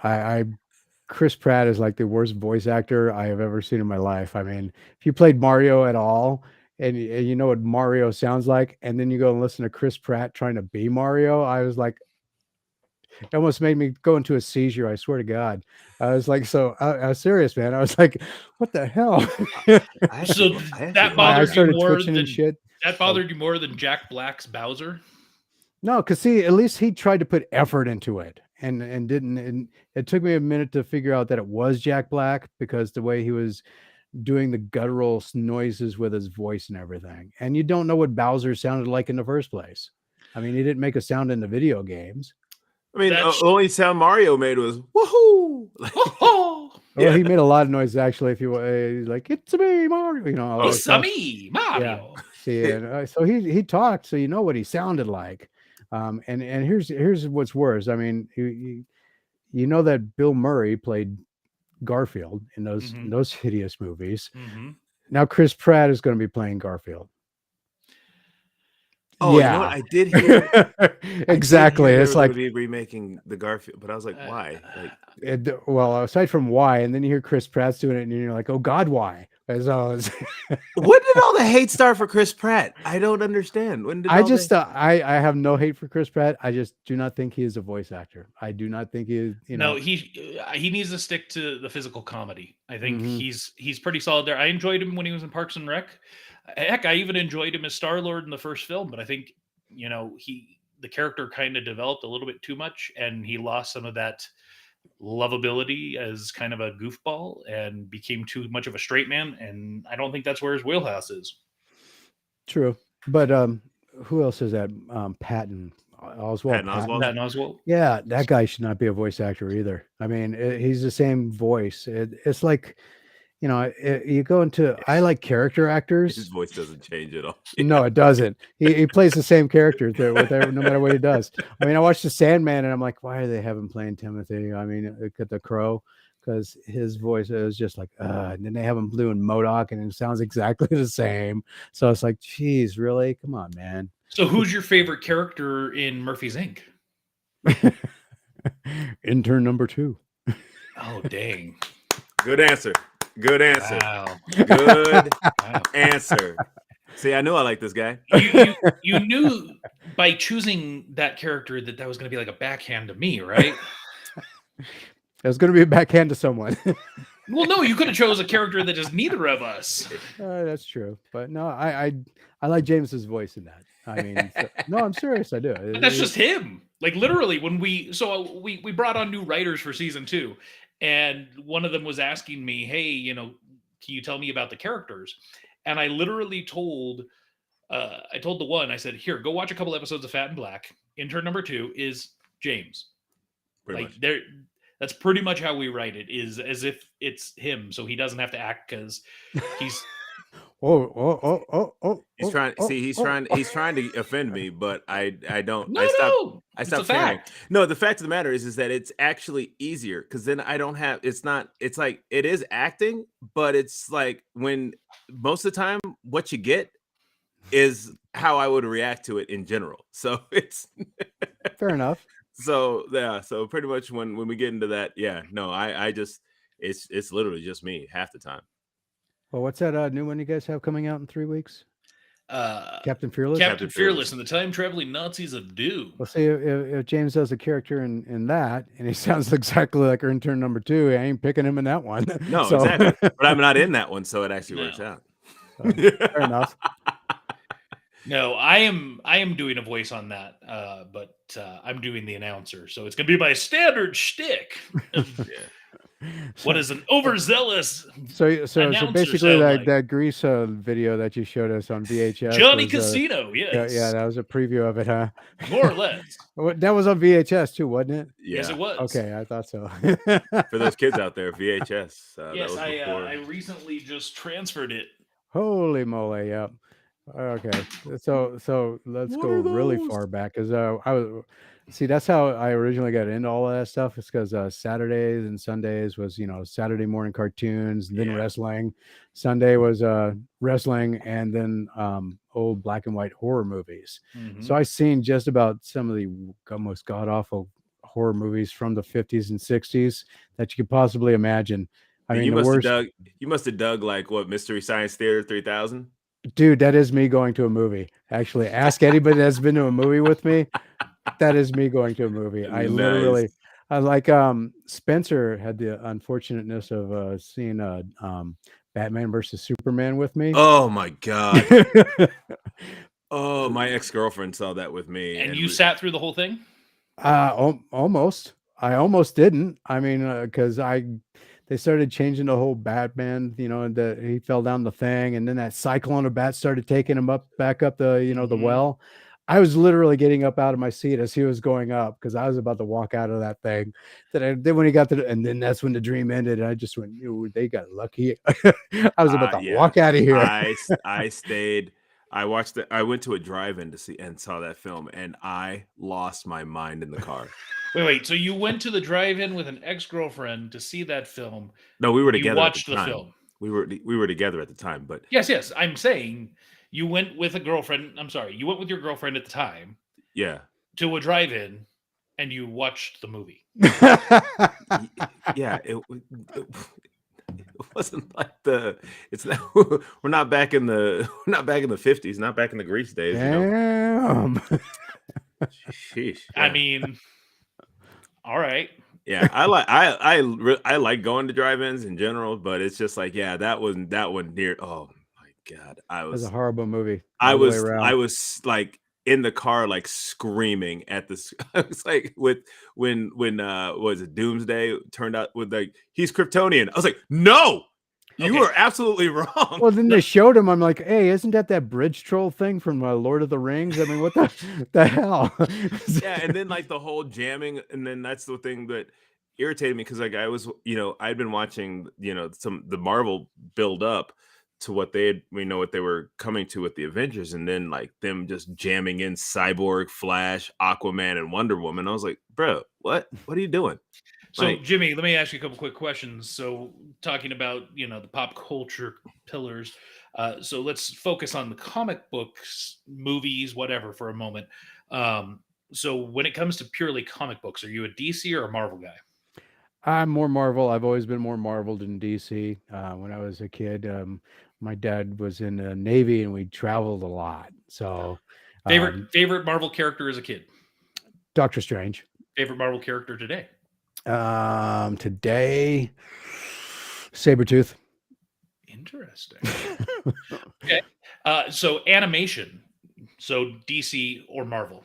Chris Pratt is like the worst voice actor I have ever seen in my life. I mean, if you played Mario at all and you know what Mario sounds like, and then you go and listen to Chris Pratt trying to be Mario, I was like, it almost made me go into a seizure. I swear to God. I was like, I was serious, man. I was like, what the hell? That bothered you more than shit. That bothered you more than Jack Black's Bowser? No, because see, at least he tried to put effort into it and didn't. And it took me a minute to figure out that it was Jack Black because the way he was doing the guttural noises with his voice and everything. And you don't know what Bowser sounded like in the first place. I mean, he didn't make a sound in the video games. I mean, the only sound Mario made was woohoo! Well, he made a lot of noise actually. If you like, it's me, Mario. It's me, Mario. Yeah. See, and, so he talked, so you know what he sounded like. And here's what's worse. I mean, you know that Bill Murray played Garfield in those hideous movies. Mm-hmm. Now Chris Pratt is going to be playing Garfield. Oh, yeah. You know what? I did hear exactly. It's like be remaking the Garfield, but I was like, why? Like, well, aside from why, and then you hear Chris Pratt's doing it, and you're like, oh God, why? When did all the hate start for Chris Pratt? I don't understand. When did I have no hate for Chris Pratt. I just do not think he is a voice actor. I do not think he is. No, he needs to stick to the physical comedy. I think he's pretty solid there. I enjoyed him when he was in Parks and Rec. Heck, I even enjoyed him as Star-Lord in the first film, but I think, the character kind of developed a little bit too much and he lost some of that lovability as kind of a goofball and became too much of a straight man. And I don't think that's where his wheelhouse is. True. But who else is that? Patton Oswalt. Patton Oswalt. Yeah, that guy should not be a voice actor either. I mean, he's the same voice. It's like you go into, I like character His actors. voice doesn't change at all. No, it doesn't. He plays the same character no matter what he does. I mean, I watched The Sandman, and I'm like, why do they have him playing Timothy? I mean, at the Crow, because his voice is just like, and then they have him doing MODOK, and it sounds exactly the same. So it's like, geez, really? Come on, man. So who's your favorite character in Murphy's Inc? Intern number 2. Oh, dang. Good answer. Good answer. Wow. Good Wow. answer. See, I knew I liked this guy. You knew by choosing that character that was going to be like a backhand to me, right? It was going to be a backhand to someone. Well, no, you could have chose a character that is neither of us. That's true, but no, I like James's voice in that. I mean, no, I'm serious. I do. But that's just him. Like literally, when we brought on new writers for season 2, and one of them was asking me, "Hey, can you tell me about the characters?" And I literally told the one, I said, "Here, go watch a couple episodes of Fat and Black. Intern number 2 is James." Pretty Like much. there, that's pretty much how we write it, is as if it's him, so he doesn't have to act because he's. He's trying. See, he's trying to offend me, but I don't. No, I stopped. no, I it's a stopped caring. fact. No, the fact of the matter is that it's actually easier because then I don't have. It's not. It's like it is acting, but it's like when most of the time what you get is how I would react to it in general. So it's Fair enough. so yeah. So pretty much when we get into that, yeah. No, I just it's literally just me half the time. Well, what's that new one you guys have coming out in 3 weeks? Captain Fearless. Captain Fearless and the time traveling Nazis of Doom. Well, see, if James does a character in that, and he sounds exactly like intern number 2, I ain't picking him in that one. No, So- exactly. But I'm not in that one, so it actually works No. out. Fair enough. No, I am doing a voice on that, but I'm doing the announcer, so it's gonna be my standard shtick. What is an overzealous So announcer basically sound that like? that Grease video that you showed us on VHS. Johnny was, Casino? Yes, yeah, that was a preview of it, huh? more or less. That was on VHS too, wasn't it? Yes, it was. Okay, I thought so. For those kids out there, VHS. Yes, that was before. I recently just transferred it. Holy moly! Yep. Okay, so let's What go are really those? far back because I was see that's how I originally got into all of that stuff. It's because Saturdays and Sundays was Saturday morning cartoons, then Yeah. wrestling. Sunday was wrestling, and then old black and white horror movies. Mhm. So I seen just about some of the most god awful horror movies from the 50s and 60s that you could possibly imagine. I And mean, you the must have worst. dug. You must have dug like what Mystery Science Theater 3000. Dude, that is me going to a movie. Actually, ask anybody that's been to a movie with me. That is me going to a movie. I Nice. literally, I like Spencer had the unfortunateness of seeing Batman versus Superman with me. Oh my god. Oh, my ex-girlfriend saw that with me, And you sat through the whole thing? Almost. I almost didn't. I mean, because they started changing the whole Batman, and he fell down the thing, and then that cyclone of bats started taking him back up the, the Mhm. well. I was literally getting up out of my seat as he was going up because I was about to walk out of that thing. Then when he got to, and then that's when the dream ended. And I just went, they got lucky. I was about to yeah. walk out of here. I stayed. I watched it. I went to a drive-in to see and saw that film, and I lost my mind in the car. Wait. So you went to the drive-in with an ex-girlfriend to see that film? No, we were You together. watched at the, the time. film? We were together at the time, but Yes. I'm saying you went with a girlfriend. I'm sorry, you went with your girlfriend at the time yeah, to a drive-in, and you watched the movie. yeah. It wasn't like it's not. We're not back in the 50s. Not back in the Grease days. Damn. Sheesh, I yeah. mean, all right. Yeah, I like going to drive-ins in general, but it's just like, yeah, that one near. Oh my god, It was a horrible movie. I all the way was around. like in the car like screaming at this. I was like when what was it, Doomsday turned out with like he's Kryptonian. I was like, no, you Okay. were absolutely wrong. Well, then they showed him. I'm like, hey, isn't that bridge troll thing from Lord of the Rings? I mean, what the hell? Yeah, and then like the whole jamming, and then that's the thing that irritated me because like I was, I'd been watching, the Marvel build up to what they had, what they were coming to with the Avengers, and then like them just jamming in Cyborg, Flash, Aquaman, and Wonder Woman. I was like, bro, what are you doing? So, Like, Jimmy, let me ask you a couple quick questions. So, talking about the pop culture pillars, so let's focus on the comic books, movies, whatever, for a moment. So, when it comes to purely comic books, are you a DC or a Marvel guy? I'm more Marvel. I've always been more Marvel than DC. When I was a kid, my dad was in the Navy and we traveled a lot. So, Favorite Marvel character as a kid? Doctor Strange. Favorite Marvel character today? Today, Sabretooth. Interesting. Okay. So animation. So DC or Marvel?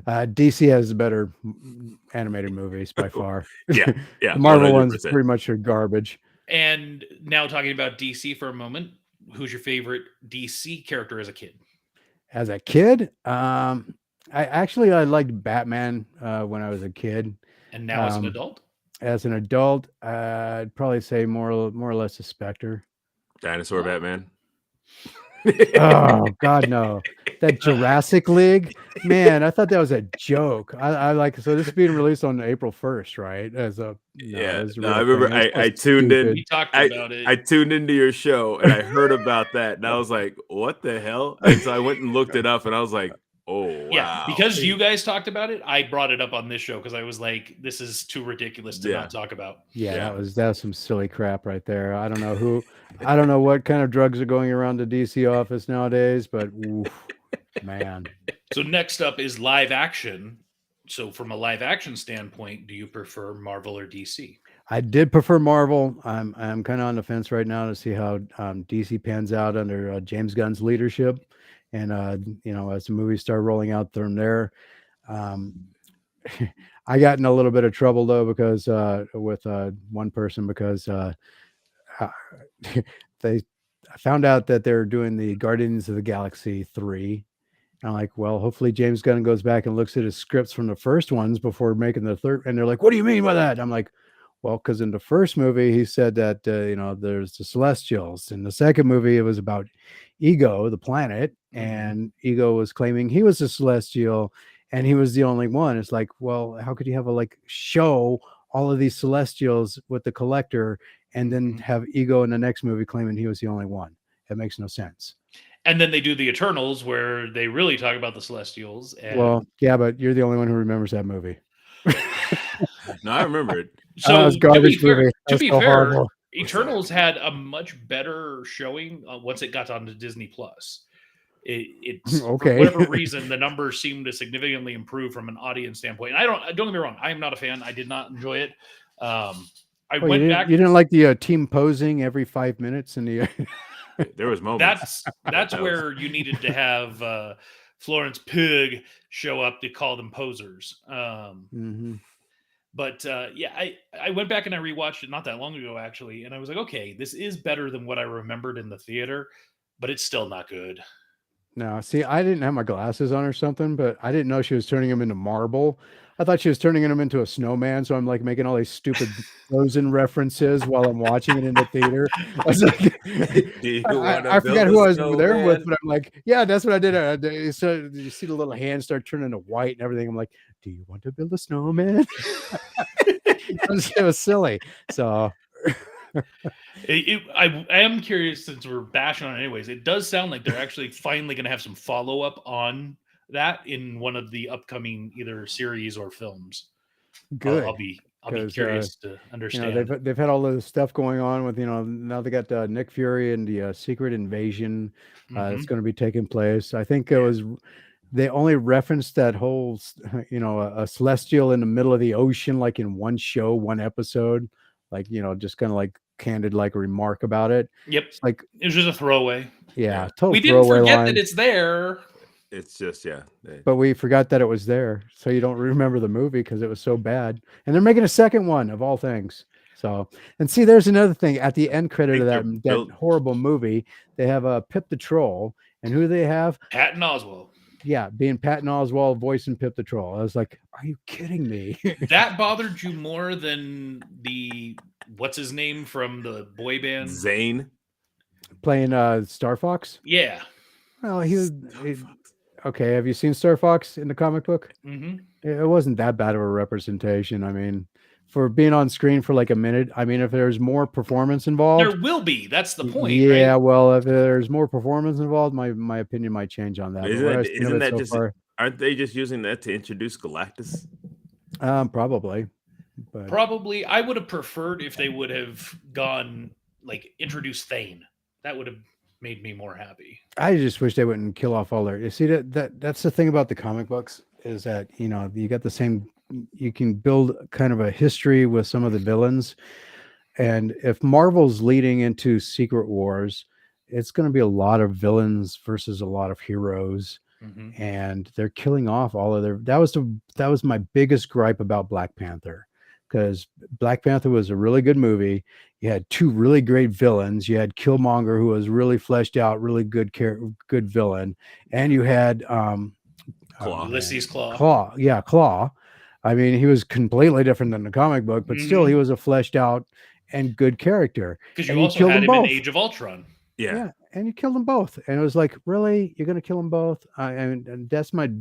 DC has better animated movies by far. yeah, The Marvel 100%. ones pretty much are garbage. And now talking about DC for a moment, who's your favorite DC character as a kid? As a kid, I liked Batman when I was a kid. And now as an adult? As an adult, I'd probably say more or less a Spectre. Dinosaur Batman. Oh God, no! That Jurassic League, man, I thought that was a joke. I like, so this is being released on April 1st, right? As a I remember I tuned in. We talked about it. I tuned into your show and I heard about that, and I was like, "What the hell?" And so I went and looked it up, and I was like, "Oh wow!" Yeah, because you guys talked about it, I brought it up on this show because I was like, "This is too ridiculous to not talk about." Yeah, that was some silly crap right there. I don't know what kind of drugs are going around the DC office nowadays, but oof, man. So next up is live action. So from a live action standpoint, do you prefer Marvel or DC? I did prefer Marvel. I'm kind of on the fence right now to see how DC pans out under James Gunn's leadership, and as the movies start rolling out from there. I got in a little bit of trouble though because with one person because I found out that they're doing the Guardians of the Galaxy 3. And I'm like, well, hopefully James Gunn goes back and looks at his scripts from the first ones before making the third. And they're like, what do you mean by that? I'm like, well, because in the first movie, he said that, there's the Celestials. In the second movie, it was about Ego, the planet. And Ego was claiming he was a Celestial and he was the only one. It's like, well, how could you have a show all of these Celestials with the Collector and then have Ego in the next movie claiming he was the only one? It makes no sense. And then they do the Eternals where they really talk about the Celestials. And... Well, yeah, but you're the only one who remembers that movie. No, I remember it. So was garbage movie. To be so fair, horrible. Eternals had a much better showing once it got onto Disney Plus. It's okay. For whatever reason, the numbers seem to significantly improve from an audience standpoint. And don't get me wrong, I am not a fan. I did not enjoy it. Went back. You didn't like the team posing every 5 minutes in the. There was moments. That's where you needed to have Florence Pugh show up to call them posers. But I went back and I rewatched it not that long ago, actually. And I was like, okay, this is better than what I remembered in the theater, but it's still not good. No, see, I didn't have my glasses on or something, but I didn't know she was turning him into marble. I thought she was turning him into a snowman. So I'm like making all these stupid Frozen references while I'm watching it in the theater. I was like, I forgot who I was there with, but I'm like, yeah, that's what I did. So you see the little hands start turning to white and everything. I'm like, do you want to build a snowman? It was silly. So I am curious, since we're bashing on it anyways, it does sound like they're actually finally going to have some follow-up on that in one of the upcoming either series or films. Good. I'll be curious to understand. They've had all this stuff going on with, now they got Nick Fury and the Secret Invasion that's going to be taking place. I think it was, they only referenced that whole, a celestial in the middle of the ocean, like in one show, one episode, like, just kind of like candid, like a remark about it. Yep. It's like, it was just a throwaway. Yeah. Total we didn't forget line. that it's there. It's just, But we forgot that it was there. So you don't remember the movie because it was so bad. And they're making a second one of all things. So, and see, there's another thing at the end credit of that horrible movie. They have Pip the Troll. And who do they have? Patton Oswalt. yeah, being Patton Oswalt voicing Pip the Troll. I was like, are you kidding me? That bothered you more than the what's his name from the boy band? Zane. Playing Star Fox. Yeah. Well, okay. Have you seen Star Fox in the comic book? Mm-hmm. It wasn't that bad of a representation. I mean, for being on screen for like a minute. I mean, if there's more performance involved, There will be. That's the point, yeah. right? Well, if there's more performance involved, my opinion might change on that. But what I've seen of it so far, aren't they just using that to introduce Galactus? probably. But Probably. I would have preferred if they would have gone like introduce Thane. That would have made me more happy. I just wish they wouldn't kill off all their. You see that's the thing about the comic books is that you got the same. You can build kind of a history with some of the villains, and if Marvel's leading into Secret Wars, it's going to be a lot of villains versus a lot of heroes, and they're killing off all of their. That was my biggest gripe about Black Panther, because Black Panther was a really good movie. You had two really great villains. You had Killmonger, who was really fleshed out, really good villain, and you had Ulysses Claw. Claw. I mean, he was completely different than the comic book, but still, he was a fleshed out and good character. Because you also had him in Age of Ultron. Yeah, and you killed them both, and it was like, really, you're going to kill them both? And that's my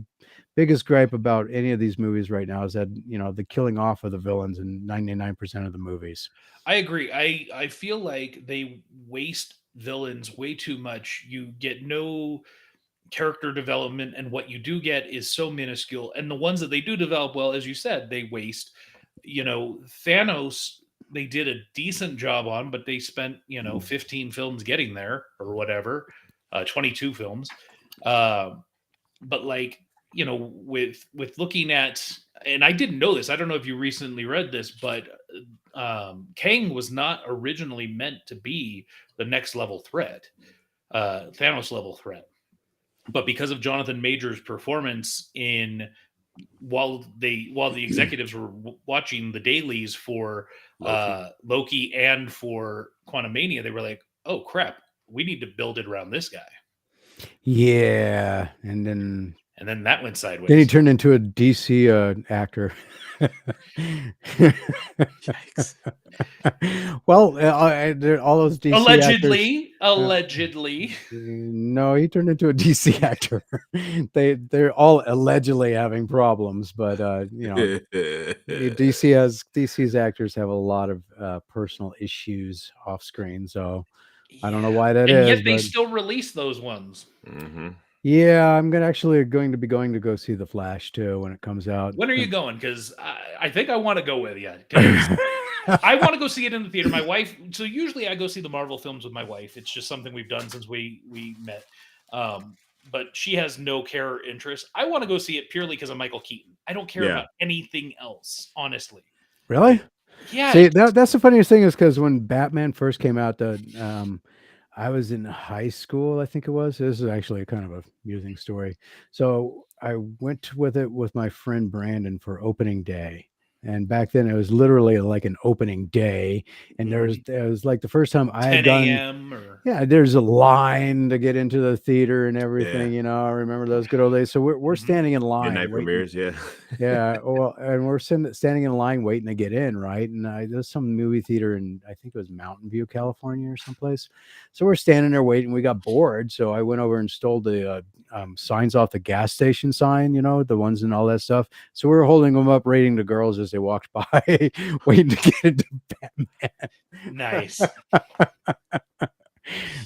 biggest gripe about any of these movies right now is that the killing off of the villains in 99% of the movies. I agree. I feel like they waste villains way too much. You get no character development, and what you do get is so minuscule. And the ones that they do develop well, as you said, they waste. Thanos, they did a decent job on, but they spent 15 films getting there or whatever, 22 films. But with looking at, and I didn't know this, I don't know if you recently read this, but Kang was not originally meant to be the next level threat, Thanos level threat. But because of Jonathan Major's performance while the executives were watching the dailies for Loki and for Quantumania, they were like, oh crap, we need to build it around this guy. Yeah, and then that went sideways. Then he turned into a DC actor. Yikes. Well, all those DC allegedly. No, he turned into a DC actor. They're all allegedly having problems, but DC's actors have a lot of personal issues off screen. So I don't know why that is. And yet they still release those ones. Mm-hmm. Yeah, I'm going to go see The Flash too when it comes out. When are you going? Because I think I want to go with you. I want to go see it in the theater. My wife. So usually I go see the Marvel films with my wife. It's just something we've done since we met. But she has no care or interest. I want to go see it purely because of Michael Keaton. I don't care about anything else, honestly. Really? Yeah. See, that's the funniest thing is because when Batman first came out, I was in high school, I think it was. This is actually a kind of a amusing story. So I went with it with my friend Brandon for opening day. And back then it was literally like an opening day. And it was like the first time I had 10 a.m. Yeah, there's a line to get into the theater and everything, I remember those good old days. So we're standing in line. Midnight premieres, yeah. Yeah, well, and we're standing in line waiting to get in, right? And there's some movie theater in, I think it was Mountain View, California or someplace. So we're standing there waiting. We got bored. So I went over and stole the signs off the gas station sign, the ones and all that stuff. So we were holding them up, rating the girls as they walked by, waiting to get into Batman. Nice.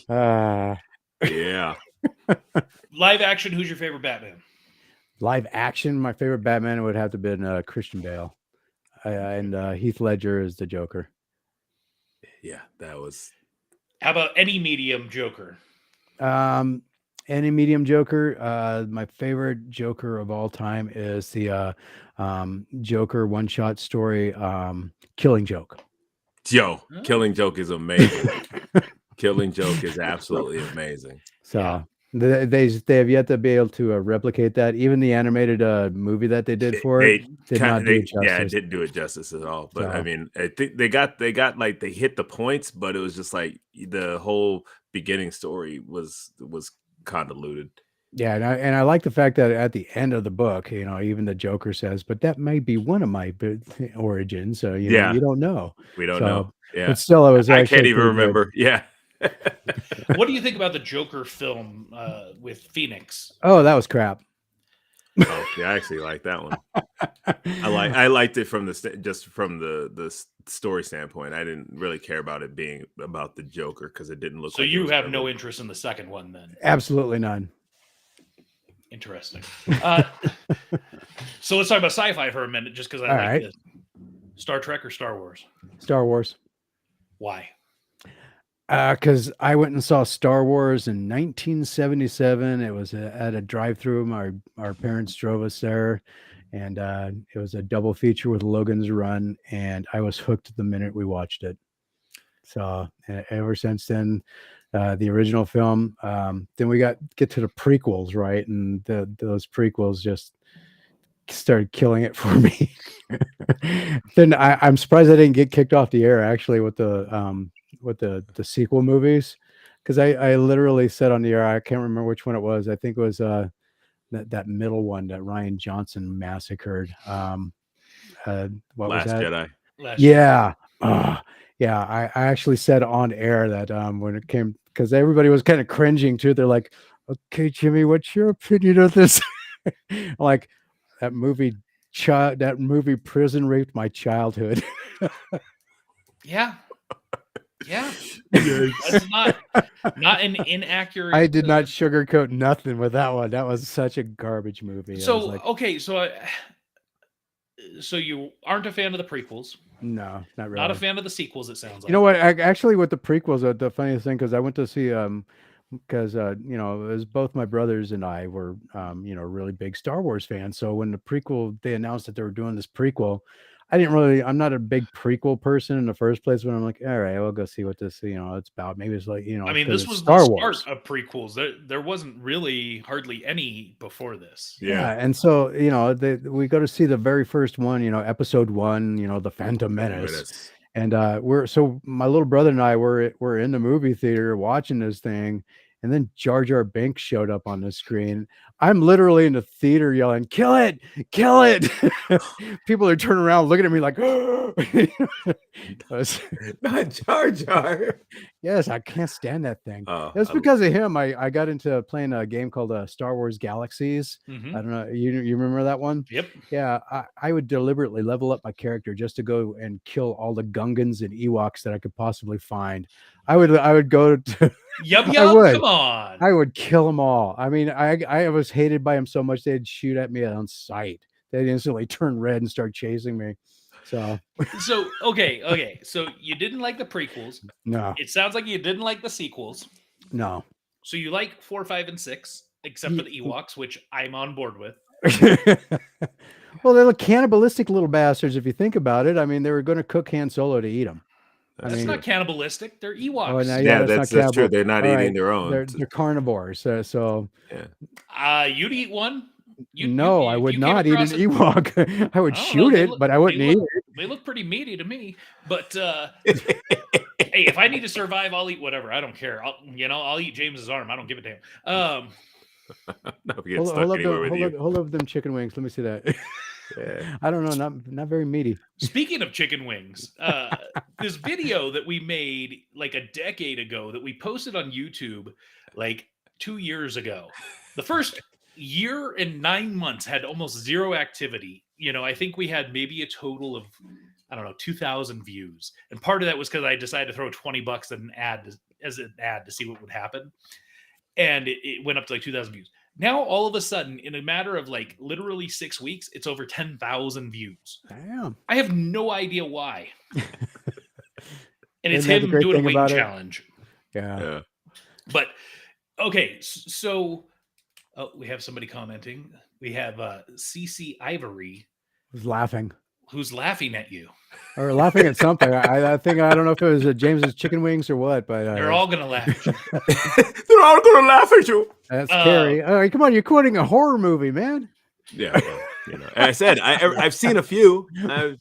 Yeah. Live action, who's your favorite Batman? Live action, my favorite Batman would have to have been Christian Bale. And Heath Ledger is the Joker. Yeah, that was. How about any medium Joker? Any medium Joker. My favorite Joker of all time is the Joker one-shot story, Killing Joke. Killing Joke is amazing. Killing Joke is absolutely amazing. So they have yet to be able to replicate that. Even the animated movie that they did for it did not do it justice. Yeah, it didn't do it justice at all. But I mean, I think they got like they hit the points, but it was just like the whole beginning story was convoluted. Yeah, and I like the fact that at the end of the book, even the Joker says, "But that may be one of my origins." So Yeah, you don't know. we don't know. So, Yeah, but still, it was I can't actually even pretty good. remember. Yeah. What do you think about the Joker film with Phoenix? Oh, that was crap. Oh, yeah, I actually like that one. I liked it from just from the story standpoint. I didn't really care about it being about the Joker because it didn't look So like it you was have gonna no look- interest in the second one then? Absolutely none. Interesting. So let's talk about sci-fi for a minute, just because I All like right. this. Star Trek or Star Wars? Star Wars. Why? Because I went and saw Star Wars in 1977. It was at a drive-through. Our parents drove us there, and it was a double feature with Logan's Run, and I was hooked the minute we watched it. So ever since then, the original film. Then we get to the prequels, right? And those prequels just started killing it for me. Then I'm surprised I didn't get kicked off the air actually with the sequel movies, because I literally said on the air, I can't remember which one it was. I think it was that middle one that Ryan Johnson massacred. What was Last that? Jedi. Yeah. Yeah. I actually said on air that when it came, because everybody was kind of cringing too. They're like, "Okay, Jimmy, what's your opinion of this?" Like, that movie Prison raped my childhood. Yeah. Yeah. That's not an inaccurate. I did not sugarcoat nothing with that one. That was such a garbage movie. I was So like, okay, so you aren't a fan of the prequels, no, not really. not a fan of the sequels. It sounds like. You know what? Actually, with the prequels, the funniest thing, because I went to see because it was both my brothers and I were really big Star Wars fans. So when they announced that they were doing this prequel, I'm not a big prequel person in the first place. When I'm like, all right, we'll go see what this it's about. Maybe it's like I mean, 'cause this it's was Star the Wars. start of prequels. There wasn't really hardly any before this. Yeah, and so we go to see the very first one, episode 1, the Phantom Menace. Minutes. And my little brother and I were in the movie theater watching this thing, and then Jar Jar Binks showed up on the screen. I'm literally in the theater yelling, "Kill it! Kill it!" People are turning around looking at me like, Not Jar Jar. yes, I can't stand that thing. Oh, It's because of him. I got into playing a game called Star Wars Galaxies. Mhm. I don't know. You remember that one? Yep. Yeah, I would deliberately level up my character just to go and kill all the Gungans and Ewoks that I could possibly find. I would go to Yub I yub. would. Come on. I would kill them all. I mean, I was hated by them so much they'd shoot at me on sight. They'd instantly turn red and start chasing me. So So okay. So you didn't like the prequels. no, It sounds like you didn't like the sequels. no. So you like 4, 5, and 6, except for the Ewoks, which I'm on board with. Well, they're cannibalistic little bastards if you think about it. I mean, they were going to cook Han Solo to eat them. That's not cannibalistic. They're Ewoks. Oh, now, Yeah, that's that's true. cannibal. They're not All eating right, their own. They're carnivores. So Yeah. You'd eat one. no, I would you not came eat an across a- Ewok. I would I don't shoot know, it, but I wouldn't eat it. They look pretty meaty to me. But hey, if I need to survive, I'll eat whatever. I don't care. I'll eat James's arm. I don't give a damn. Not get stuck anywhere with you. Hold up them chicken wings. Let me see that. Yeah. I don't know, not very meaty. Speaking of chicken wings, this video that we made like a decade ago that we posted on YouTube like 2 years ago. The first year and 9 months had almost zero activity. I think we had maybe a total of 2,000 views, and part of that was because I decided to throw $20 as an ad to see what would happen, and it went up to like 2,000 views. Now, all of a sudden, in a matter of like literally 6 weeks, it's over 10,000 views. Damn. I have no idea why. And it's Isn't that the him great doing a thing wing about it? challenge. Yeah. Yeah. But okay, so we have somebody commenting. We have CC Ivory I was laughing. who's laughing at you. Or laughing at something. I think I don't know if it was James's chicken wings or what, but They're all gonna laugh at you. They're all gonna laugh at you. that's scary. All right, come on, you're quoting a horror movie, man. Yeah, well, and I said I've seen a few. I'm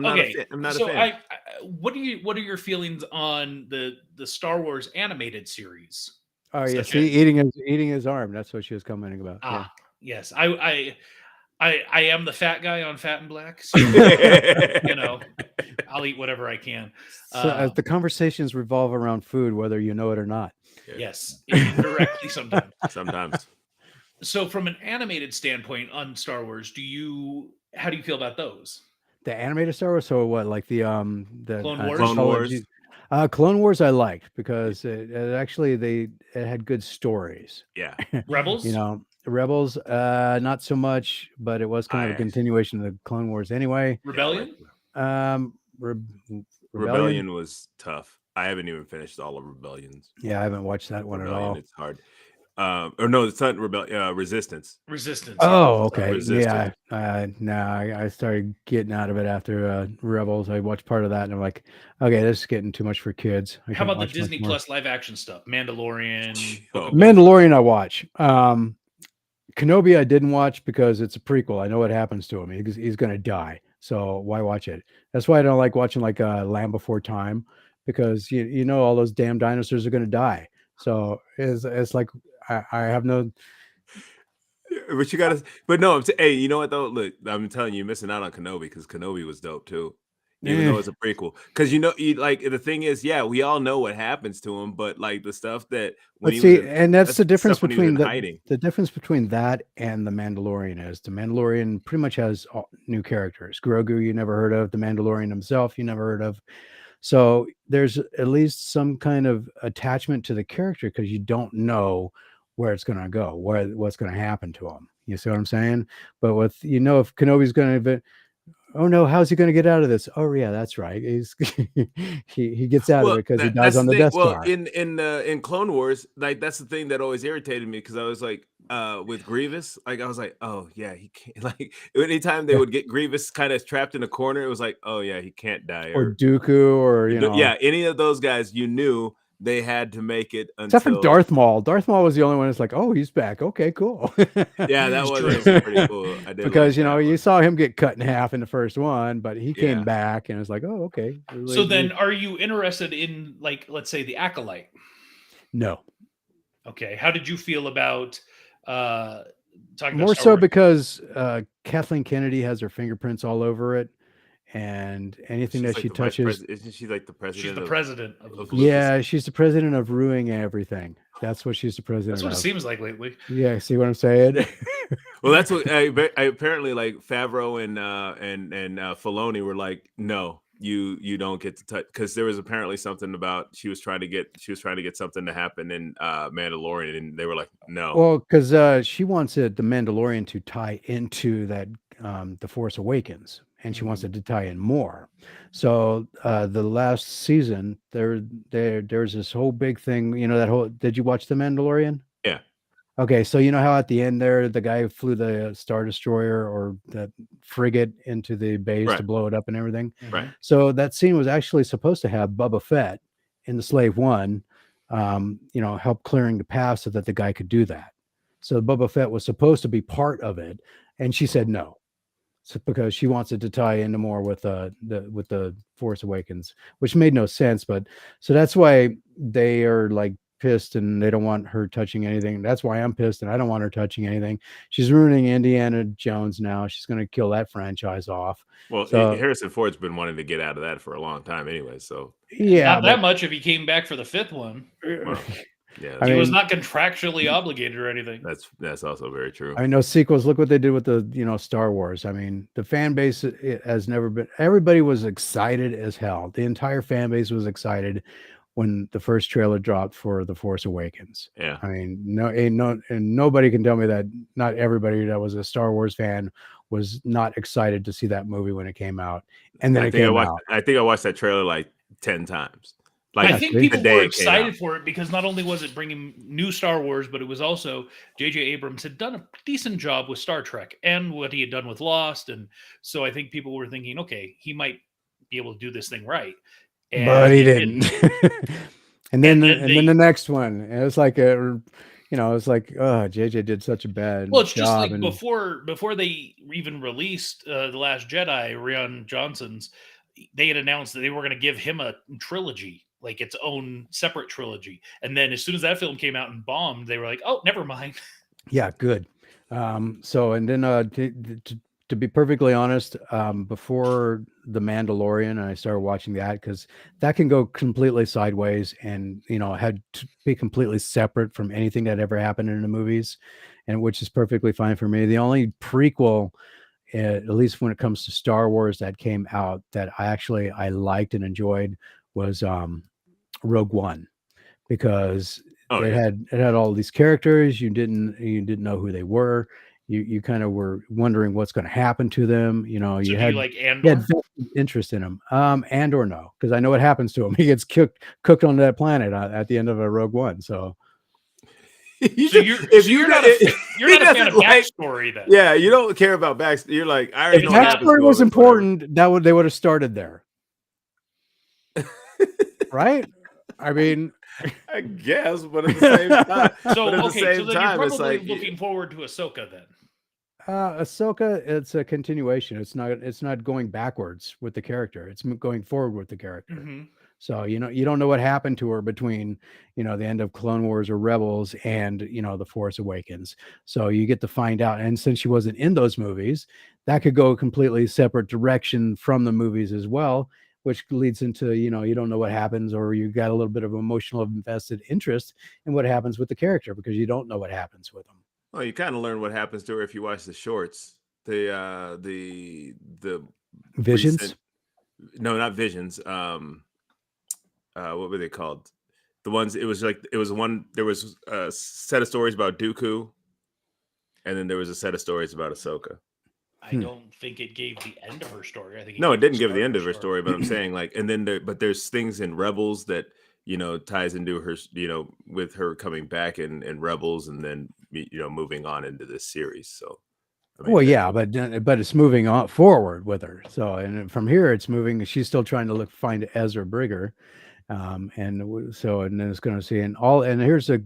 not Okay, I'm not so a fan. what are your feelings on the Star Wars animated series? Oh yeah, such see, as eating his arm. That's what she was commenting about. Yeah. yes, I am the fat guy on Fat and Black, so you know, I'll eat whatever I can. So the conversations revolve around food, whether you know it or not. Yes, indirectly sometimes. Sometimes. So, from an animated standpoint on Star Wars, how do you feel about those? The animated Star Wars, so what, like the Clone Wars? Clone anthology- Wars. Clone Wars I liked because it actually it had good stories. Yeah. Rebels? You know, Rebels, not so much, but it was kind of a continuation of the Clone Wars anyway. Rebellion? Rebellion was tough. I haven't even finished all of Rebellions. Yeah, I haven't watched that one at all. It's hard. Or no, it's not Resistance. Resistance. Oh, okay. Resistance. Yeah. No, I started getting out of it after Rebels. I watched part of that and I'm like, okay, this is getting too much for kids. How about the Disney Plus live action stuff? Mandalorian. Mandalorian I watch. Kenobi I didn't watch because it's a prequel. I know what happens to him. He's going to die. So why watch it? That's why I don't like watching like Land Before Time, because you know all those damn dinosaurs are going to die. So it's like I have no. But you gotta. But no, hey, you know what though? Look, I'm telling you, you're missing out on Kenobi because Kenobi was dope too. Even though it's a prequel, because like the thing is, yeah, we all know what happens to him, but like the stuff that and that's the difference between the difference between that and the Mandalorian is the Mandalorian pretty much has new characters. Grogu you never heard of, the Mandalorian himself you never heard of, so there's at least some kind of attachment to the character because you don't know where it's going to go, what's going to happen to him. You see what I'm saying? But if Kenobi's going to oh no, how's he going to get out of this? Oh yeah, that's right. He's he gets out of it because he dies on the Death Star. Well, in Clone Wars, like that's the thing that always irritated me because I was like, with Grievous, like I was like, oh yeah, he can't. Like anytime they would get Grievous kind of trapped in a corner, it was like, oh yeah, he can't die. Or Dooku, or any of those guys, you knew they had to make it until. Except for Darth Maul. Darth Maul was the only one that's like, oh, he's back. Okay, cool. Yeah, that was actually pretty cool. I did because like you saw him get cut in half in the first one, but he came back and it's like, oh, okay. So then, are you interested in, like, let's say, the Acolyte? No. Okay. How did you feel about talking more about so because Kathleen Kennedy has her fingerprints all over it. And anything that she touches, isn't she like the president? She's the president of yeah, she's the president of ruining everything. That's what she's the president. That's what it seems like lately. Yeah, see what I'm saying? Well, that's what I apparently like. Favreau and Filoni were like, no, you don't get to touch, because there was apparently something about she was trying to get something to happen in Mandalorian, and they were like, no. Well, because she wants the Mandalorian to tie into that the Force Awakens. And she wants it to tie in more. So the last season, there's this whole big thing. Did you watch The Mandalorian? Yeah. Okay, so you know how at the end there, the guy flew the Star Destroyer or the frigate into the base to blow it up and everything? Right. So that scene was actually supposed to have Boba Fett in the Slave One, help clearing the path so that the guy could do that. So Boba Fett was supposed to be part of it, and she said no. Because she wants it to tie into more with the Force Awakens, which made no sense. But so that's why they are like pissed and they don't want her touching anything. That's why I'm pissed and I don't want her touching anything. She's ruining Indiana Jones now. She's going to kill that franchise off. Well, Harrison Ford's been wanting to get out of that for a long time anyway. So yeah, not that much if he came back for the fifth one. Well, yeah, he was not contractually obligated or anything. That's also very true. I know sequels. Look what they did with the Star Wars. I mean, the fan base has never been. Everybody was excited as hell. The entire fan base was excited when the first trailer dropped for The Force Awakens. Yeah. I mean, and nobody can tell me that not everybody that was a Star Wars fan was not excited to see that movie when it came out. And then I think I watched that trailer like 10 times. Like, I think people were excited for it because not only was it bringing new Star Wars, but it was also J.J. Abrams had done a decent job with Star Trek and what he had done with Lost. And so I think people were thinking, okay, he might be able to do this thing right. But he didn't. and then the next one, and it was like it's like, oh, JJ did such a bad job. Well, it's just like before they even released The Last Jedi, Rian Johnson's, they had announced that they were going to give him a trilogy like its own separate trilogy. And then as soon as that film came out and bombed, they were like, oh, never mind. Yeah, good. So, and then to be perfectly honest, before The Mandalorian, I started watching that because that can go completely sideways, and had to be completely separate from anything that ever happened in the movies, and which is perfectly fine for me. The only prequel, at least when it comes to Star Wars, that came out that I liked and enjoyed was Rogue One, because it had all these characters. You didn't know who they were. You kind of were wondering what's going to happen to them. So you do had you like you had Andor? vested interest in them. Andor, no, because I know what happens to him. He gets cooked on that planet at the end of a Rogue One. So You're not a fan of backstory then. Yeah, you don't care about backstory. You're like, I already if know what happens to backstory was him, important, they would have started there, right? I mean, I guess, but at the same time, So but at the okay, same so then time, you're it's probably like looking forward to Ahsoka then. Ahsoka, it's a continuation. It's not going backwards with the character. It's going forward with the character. Mm-hmm. So you don't know what happened to her between the end of Clone Wars or Rebels and the Force Awakens. So you get to find out. And since she wasn't in those movies, that could go a completely separate direction from the movies as well, which leads into you don't know what happens, or you got a little bit of emotional invested interest in what happens with the character because you don't know what happens with them. well, you kind of learn what happens to her if you watch the shorts. The Visions. recent, no, not Visions. What were they called? The ones there was a set of stories about Dooku, and then there was a set of stories about Ahsoka. I don't think it gave the end of her story. I think No, it didn't give the start end of her story, but I'm saying like, and then but there's things in Rebels that ties into her, with her coming back in Rebels, and then moving on into this series. So, I mean, Well, yeah, but it's moving on forward with her. So, and from here, it's moving. She's still trying to find Ezra Bridger, and then it's going to see and here's at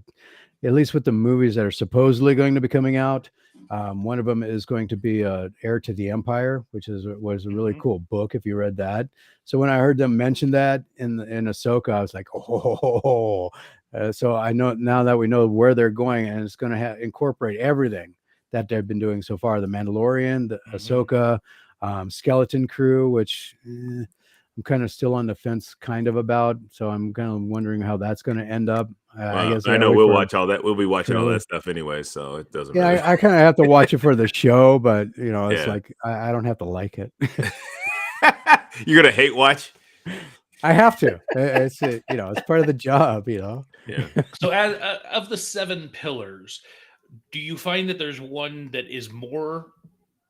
least with the movies that are supposedly going to be coming out. One of them is going to be Heir to the Empire, which was a really cool book if you read that. So when I heard them mention that in Ahsoka, I was like, oh. So I know now that we know where they're going, and it's going to incorporate everything that they've been doing so far: the Mandalorian, the Ahsoka, Skeleton Crew, which I'm kind of still on the fence kind of about. So I'm kind of wondering how that's going to end up. I guess I know we'll watch all that. We'll be watching all that stuff anyway, so it doesn't. Yeah, really... I kind of have to watch it for the show, but it's Yeah. like I don't have to like it. You're gonna hate watch. I have to. It's it's part of the job. Yeah. So, as of the 7 pillars, do you find that there's one that is more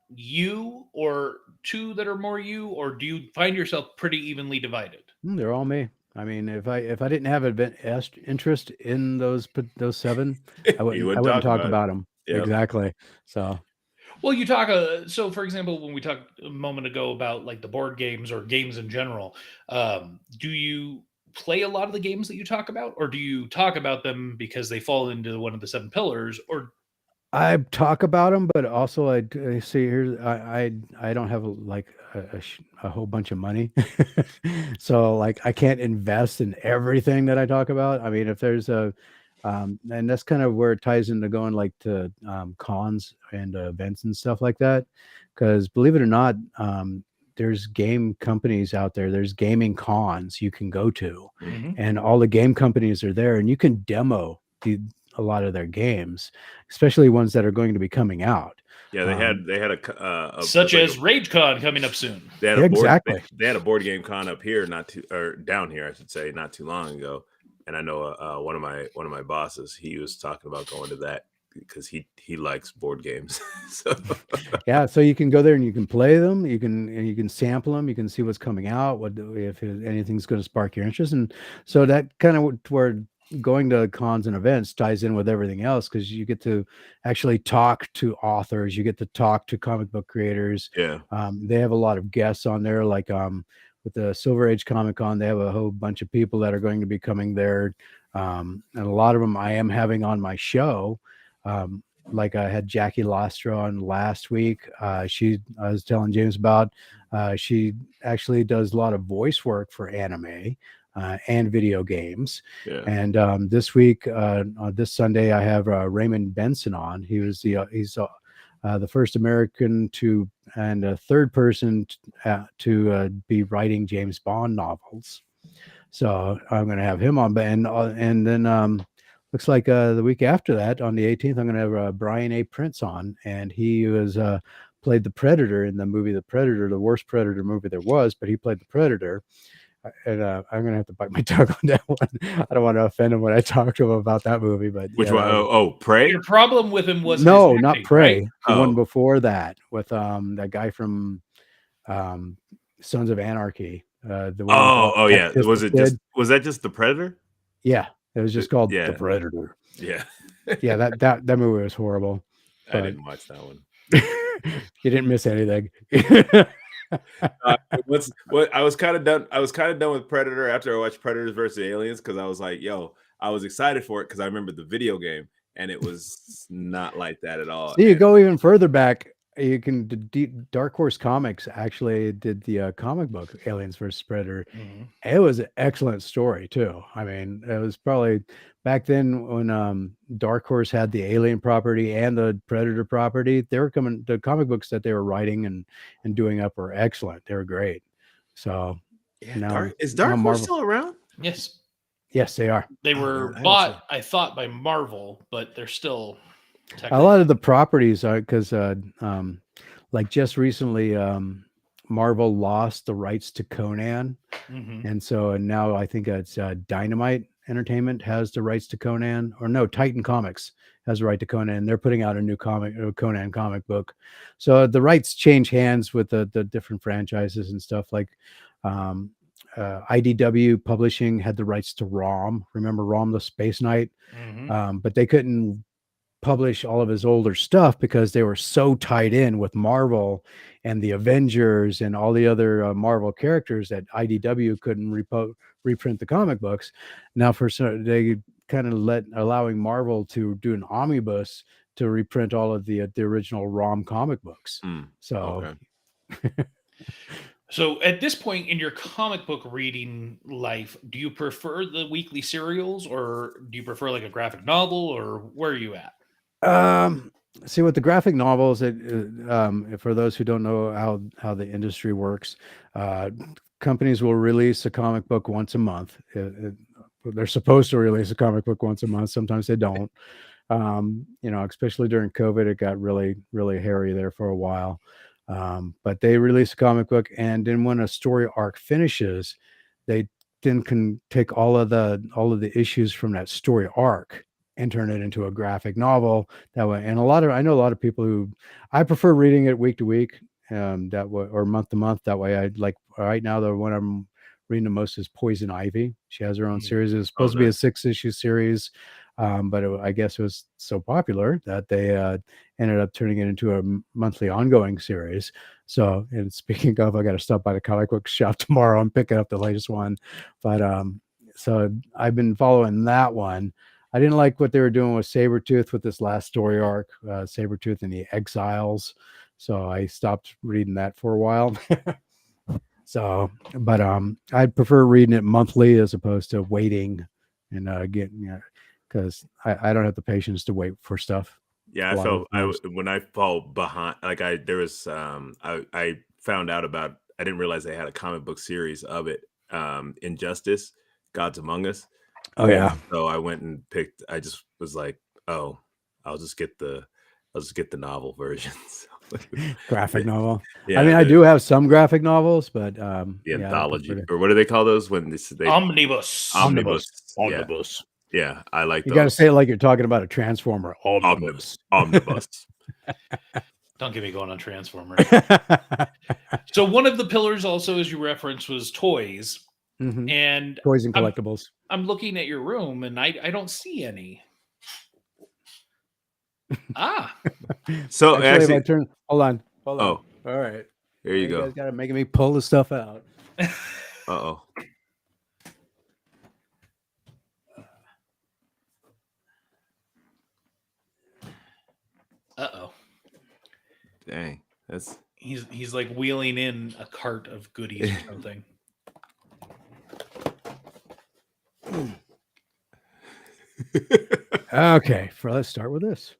you, or 2 that are more you, or do you find yourself pretty evenly divided? They're all me. I mean, if I didn't have an interest in those 7, I wouldn't talk about them. Yep. Exactly. So. Well, you talk. So, for example, when we talked a moment ago about like the board games or games in general, do you play a lot of the games that you talk about, or do you talk about them because they fall into one of the 7 pillars? Or I talk about them, but also I see here's I don't have a whole bunch of money, so like I can't invest in everything that I talk about. I mean, if there's and that's kind of where it ties into going like to cons and events and stuff like that, because believe it or not, there's game companies out there. There's gaming cons you can go to, and all the game companies are there, and you can demo a lot of their games, especially ones that are going to be coming out. Yeah, they had a such as RageCon coming up soon. They had they had a board game con up here down here, I should say, not too long ago. And I know one of my bosses, he was talking about going to that because he likes board games. So yeah, so you can go there and you can play them, you can sample them, you can see what's coming out, if anything's going to spark your interest, and so that kind of where going to cons and events ties in with everything else, because you get to actually talk to authors, you get to talk to comic book creators. Yeah, they have a lot of guests on there, like with the Silver Age Comic Con, they have a whole bunch of people that are going to be coming there, and a lot of them I am having on my show. Like I had Jackie Lastra on last week. I was telling James about. She actually does a lot of voice work for anime. and video games. Yeah. And this week, on this Sunday, I have Raymond Benson on. He's the first American to and a third person to be writing James Bond novels. So I'm going to have him on, and then looks like the week after that, on the 18th, I'm going to have Brian A. Prince on, and he was played the Predator in the movie The Predator, the worst Predator movie there was, but he played the Predator. And I'm gonna have to bite my tongue on that one. I don't want to offend him when I talk to him about that movie. But Which yeah, one? Oh, Prey. Your problem with him was no, his not acting, Prey. right? The one Oh. before that with that guy from Sons of Anarchy. The one Oh, yeah. Autistic Was that just the Predator? Yeah, it was just called Yeah. The Predator. Yeah. Yeah, that movie was horrible. I didn't watch that one. You didn't miss anything. I was kind of done. I was kind of done with Predator after I watched Predators versus Aliens, because I was like, yo, I was excited for it because I remember the video game, and it was not like that at all. See, you go even further back. You can Dark Horse Comics actually did the comic book Aliens vs Predator. Mhm. It was an excellent story too. I mean, it was probably back then when Dark Horse had the Alien property and the Predator property. They were coming. The comic books that they were writing and doing up were excellent. They were great. So now is Dark now Horse Marvel- still around? Yes, Yes, they are. they were man, I bought, I thought, by Marvel, but they're still A lot of the properties are because like just recently Marvel lost the rights to Conan, Mhm. and so now I think it's Dynamite Entertainment has the rights to Conan, or no, Titan Comics has the right to Conan, and they're putting out a new Conan comic book. So the rights change hands with the different franchises and stuff. Like IDW Publishing had the rights to Rom. Remember Rom the Space Knight? Mhm. But they couldn't publish all of his older stuff because they were so tied in with Marvel and the Avengers and all the other Marvel characters that IDW couldn't reprint the comic books. Now they kind of allowing Marvel to do an omnibus to reprint all of the original ROM comic books. So Okay. So at this point in your comic book reading life, do you prefer the weekly serials, or do you prefer like a graphic novel, or where are you at? See, with the graphic novels, for those who don't know how the industry works, companies will release a comic book once a month. They're supposed to release a comic book once a month. Sometimes they don't. Especially during COVID, it got really, really hairy there for a while. But they release a comic book, and then when a story arc finishes, they then can take all of the issues from that story arc and turn it into a graphic novel that way. And I know a lot of people who I prefer reading it week to week, that way, or month to month. That way, I like right now the one I'm reading the most is Poison Ivy. She has her own series. It's supposed to be a 6-issue series, but I guess it was so popular that they ended up turning it into a monthly ongoing series. So, and speaking of, I got to stop by the comic book shop tomorrow and pick up the latest one. But so I've been following that one. I didn't like what they were doing with Sabretooth with this last story arc, Sabretooth and the Exiles. So I stopped reading that for a while. So, but I'd prefer reading it monthly as opposed to waiting and getting, because I don't have the patience to wait for stuff. Yeah, when I fall behind, like I found out about, I didn't realize they had a comic book series of it, Injustice, Gods Among Us. Oh yeah. So I went and I just was like, oh, I'll just get the novel version. Graphic novel. Yeah, I mean, I do have some graphic novels, but the anthology, or what do they call those when they Omnibus. Yeah. Yeah, I like you those. got to say it like you're talking about a Transformer. Omnibus. Don't get me going on Transformers. So one of the pillars also, as you referenced, was toys. Mhm. And Toys and collectibles. I'm looking at your room and I don't see any. So actually, if I turn, hold on. Oh, all right. Here you go. You guys got to make me pull the stuff out. Uh-oh. Uh-oh. Dang. He's like wheeling in a cart of goodies or something. Okay, let's start with this.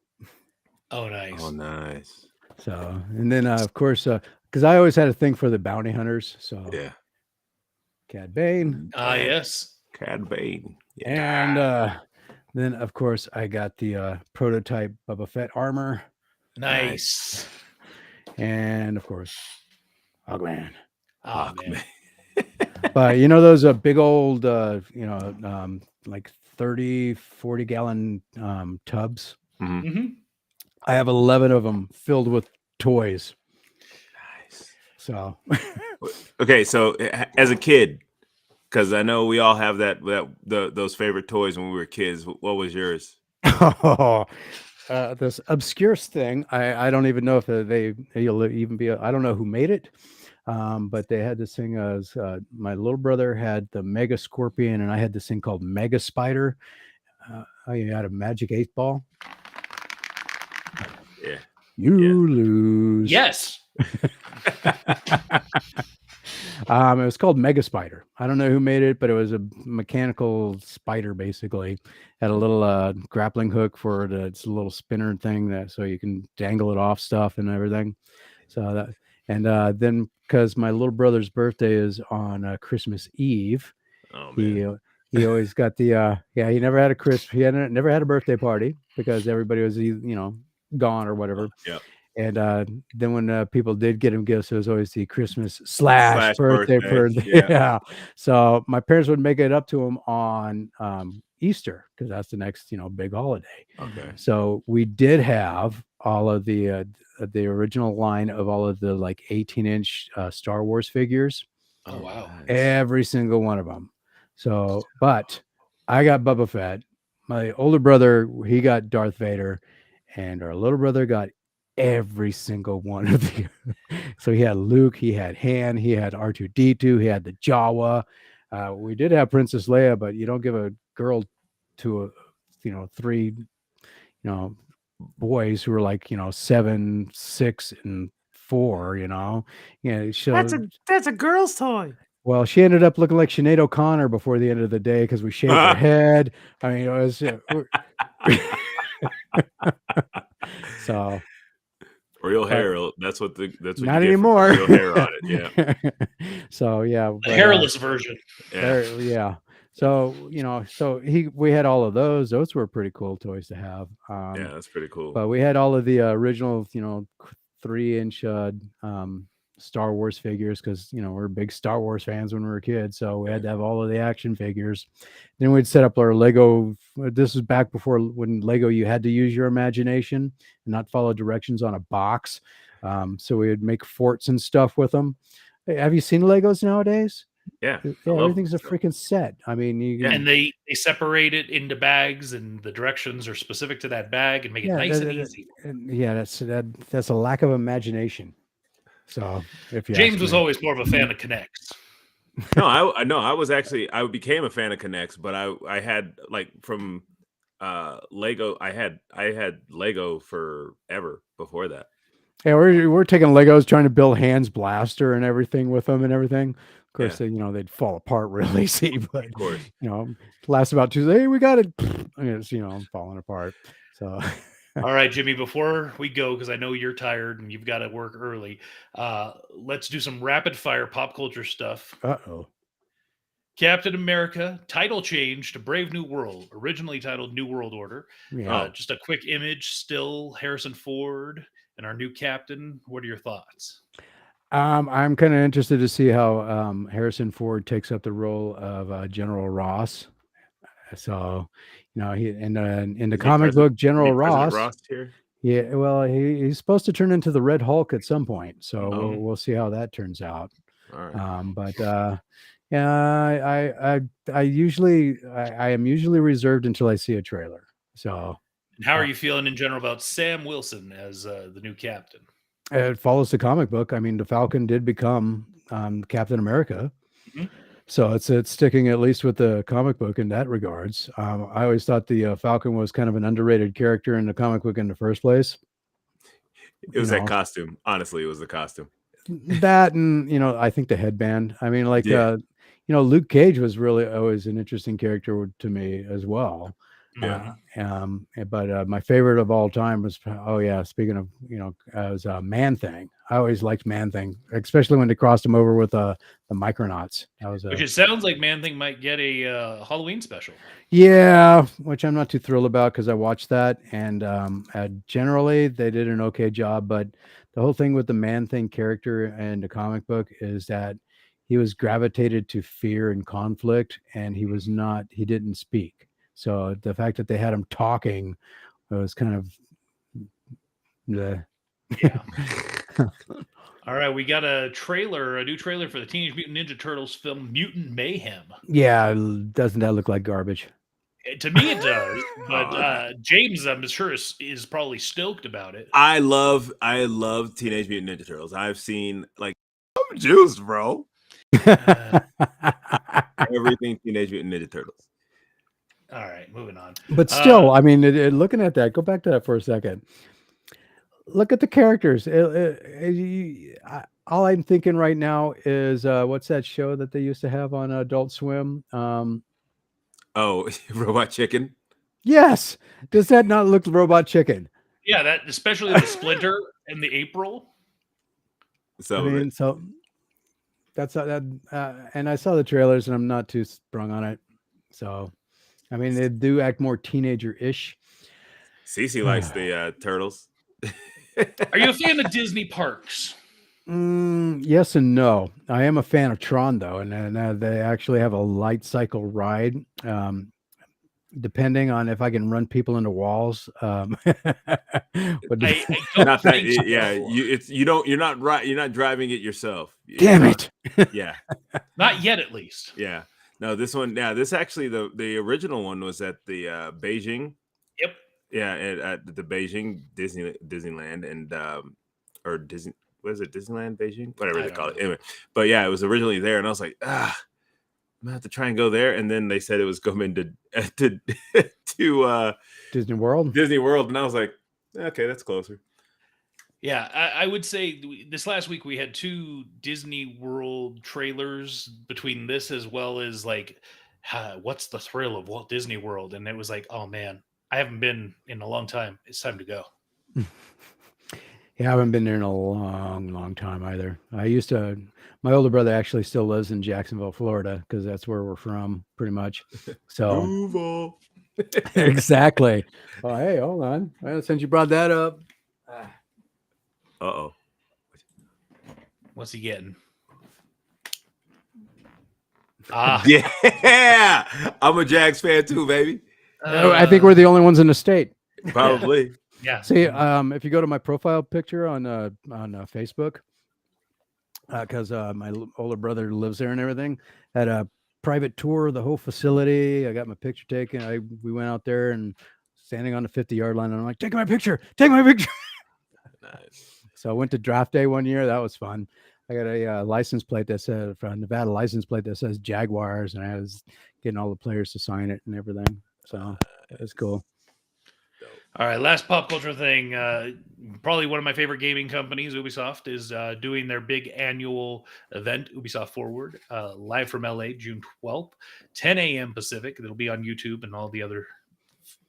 Oh, nice. Oh, nice. So, and then of course, because I always had a thing for the bounty hunters. So, Yeah. Cad Bane, Yes. Cad Bane. Yeah. and then of course I got the prototype Boba Fett armor, Nice. and of course, Hogman. Oh, man. But you know those big old, like 30, 40 gallon tubs. hmm I have 11 of them filled with toys. Nice. So, Okay, so as a kid, because I know we all have those favorite toys when we were kids. What was yours? this obscure thing, I don't even know if they'll even be. I don't know who made it, but they had this thing as my little brother had the Mega Scorpion, and I had this thing called Mega Spider. I had a Magic 8-ball. Yeah. You lose. Yes. It was called Mega Spider. I don't know who made it, but it was a mechanical spider. Basically, had a little grappling hook for it's a little spinner thing so you can dangle it off stuff and everything. So that, and then because my little brother's birthday is on Christmas Eve, Oh man. he always got the he never had never had a birthday party because everybody was gone or whatever. Yeah. And then when people did get him gifts, it was always the Christmas / birthday. Yeah. So my parents would make it up to him on Easter because that's the next big holiday. Okay. So we did have all of the original line of all of the like 18-inch Star Wars figures. Oh, wow. Nice. Every single one of them. So, but I got Boba Fett. My older brother, he got Darth Vader, and our little brother got every single one of the. So he had Luke, he had Han, he had R2-D2, he had the Jawa. We did have Princess Leia, but you don't give a girl to three boys who were like 7, 6, and 4. That's a girl's toy. Well, she ended up looking like Sinead O'Connor before the end of the day because we shaved her head. I mean, it was so real hair. That's what not you get anymore. Real hair on it. Yeah. So yeah, The hairless version. Yeah. So we had all of those. Those were pretty cool toys to have. Yeah, that's pretty cool. But we had all of the original 3-inch Star Wars figures because we're big Star Wars fans when we were kids, so we had to have all of the action figures. Then we'd set up our Lego. This was back before when Lego you had to use your imagination and not follow directions on a box. So we would make forts and stuff with them. Hey, have you seen Legos nowadays? Yeah, everything's a freaking set. I mean, and they separate it into bags, and the directions are specific to that bag, and make it nice and easy. That's a lack of imagination. So if you James was always more of a fan of Connects. I became a fan of Connects, but I had like from Lego. I had Lego forever before that. Yeah, we're taking Legos trying to build Hans Blaster and everything with them and everything. Of course, they'd fall apart really easy, but of course, lasts about 2 days. Hey, we got it. It's falling apart. So. All right, Jimmy, before we go, because I know you're tired and you've got to work early, let's do some rapid fire pop culture stuff. Uh-oh. Captain America title change to Brave New World, originally titled New World Order. Yeah. Just a quick image, still Harrison Ford and our new captain. What are your thoughts? I'm kind of interested to see how Harrison Ford takes up the role of General Ross. So, he in the comic book, General Ross here? Yeah, well, he's supposed to turn into the Red Hulk at some point, so we'll see how that turns out. All right. But I am usually reserved until I see a trailer. So, and how are you feeling in general about Sam Wilson as the new captain? It follows the comic book. I mean, the Falcon did become Captain America. Mm-hmm. So it's sticking at least with the comic book in that regards. I always thought the Falcon was kind of an underrated character in the comic book in the first place. It was that costume. Honestly, it was the costume. That and I think the headband. I mean, like Luke Cage was really always an interesting character to me as well. But my favorite of all time was speaking of was Man Thing. I always liked Man Thing, especially when they crossed him over with the Micronauts. That was Which it sounds like Man Thing might get a Halloween special. Yeah, which I'm not too thrilled about because I watched that, and generally they did an okay job. But the whole thing with the Man Thing character in the comic book is that he was gravitated to fear and conflict, and he didn't speak. So the fact that they had him talking was kind of the Yeah. All right, we got a new trailer for the Teenage Mutant Ninja Turtles film Mutant Mayhem. Yeah, doesn't that look like garbage? To me, it does, but James, I'm sure, is probably stoked about it. I love Teenage Mutant Ninja Turtles. I've seen I'm juiced, bro. Everything Teenage Mutant Ninja Turtles. All right, moving on. But still, I mean, looking at that, go back to that for a second. Look at the characters. All I'm thinking right now is what's that show that they used to have on Adult Swim? Robot Chicken. Yes. Does that not look Robot Chicken? Yeah, that especially the Splinter and the April. So that's that. And I saw the trailers, and I'm not too sprung on it. So, I mean, they do act more teenager-ish. Cece likes the turtles. Are you a fan of Disney parks? Yes and no. I am a fan of Tron, though, and they actually have a light cycle ride. Depending on if I can run people into walls. You're not driving it yourself. Damn it. Yeah. Not yet, at least. Yeah. No, this one. Yeah, this actually the original one was at the Beijing. Yep. Yeah, at the Beijing Disneyland and or Disney. What is it? Disneyland Beijing? Whatever they call it. Anyway, but yeah, it was originally there, and I was like, I'm gonna have to try and go there. And then they said it was going to Disney World. Disney World, and I was like, okay, that's closer. Yeah, I would say this last week we had 2 Disney World trailers between this as well as what's the thrill of Walt Disney World? And it was like, oh man, I haven't been in a long time. It's time to go. Yeah, I haven't been there in a long time either. My older brother actually still lives in Jacksonville, Florida, because that's where we're from, pretty much. So Duval. Exactly. Oh, hey, hold on. Well, since you brought that up. Uh-oh. What's he getting? Yeah. I'm a Jags fan too, baby. I think we're the only ones in the state. Probably. Yeah. See, if you go to my profile picture on Facebook, because my older brother lives there and everything, had a private tour of the whole facility. I got my picture taken. We went out there and standing on the 50-yard line, and I'm like, take my picture. Nice. So I went to draft day one year. That was fun. I got a license plate that said, a Nevada license plate that says Jaguars, and I was getting all the players to sign it and everything. So it was cool. All right, last pop culture thing. Probably one of my favorite gaming companies, Ubisoft, is doing their big annual event, Ubisoft Forward, live from LA, June 12th, 10 a.m. Pacific. It'll be on YouTube and all the other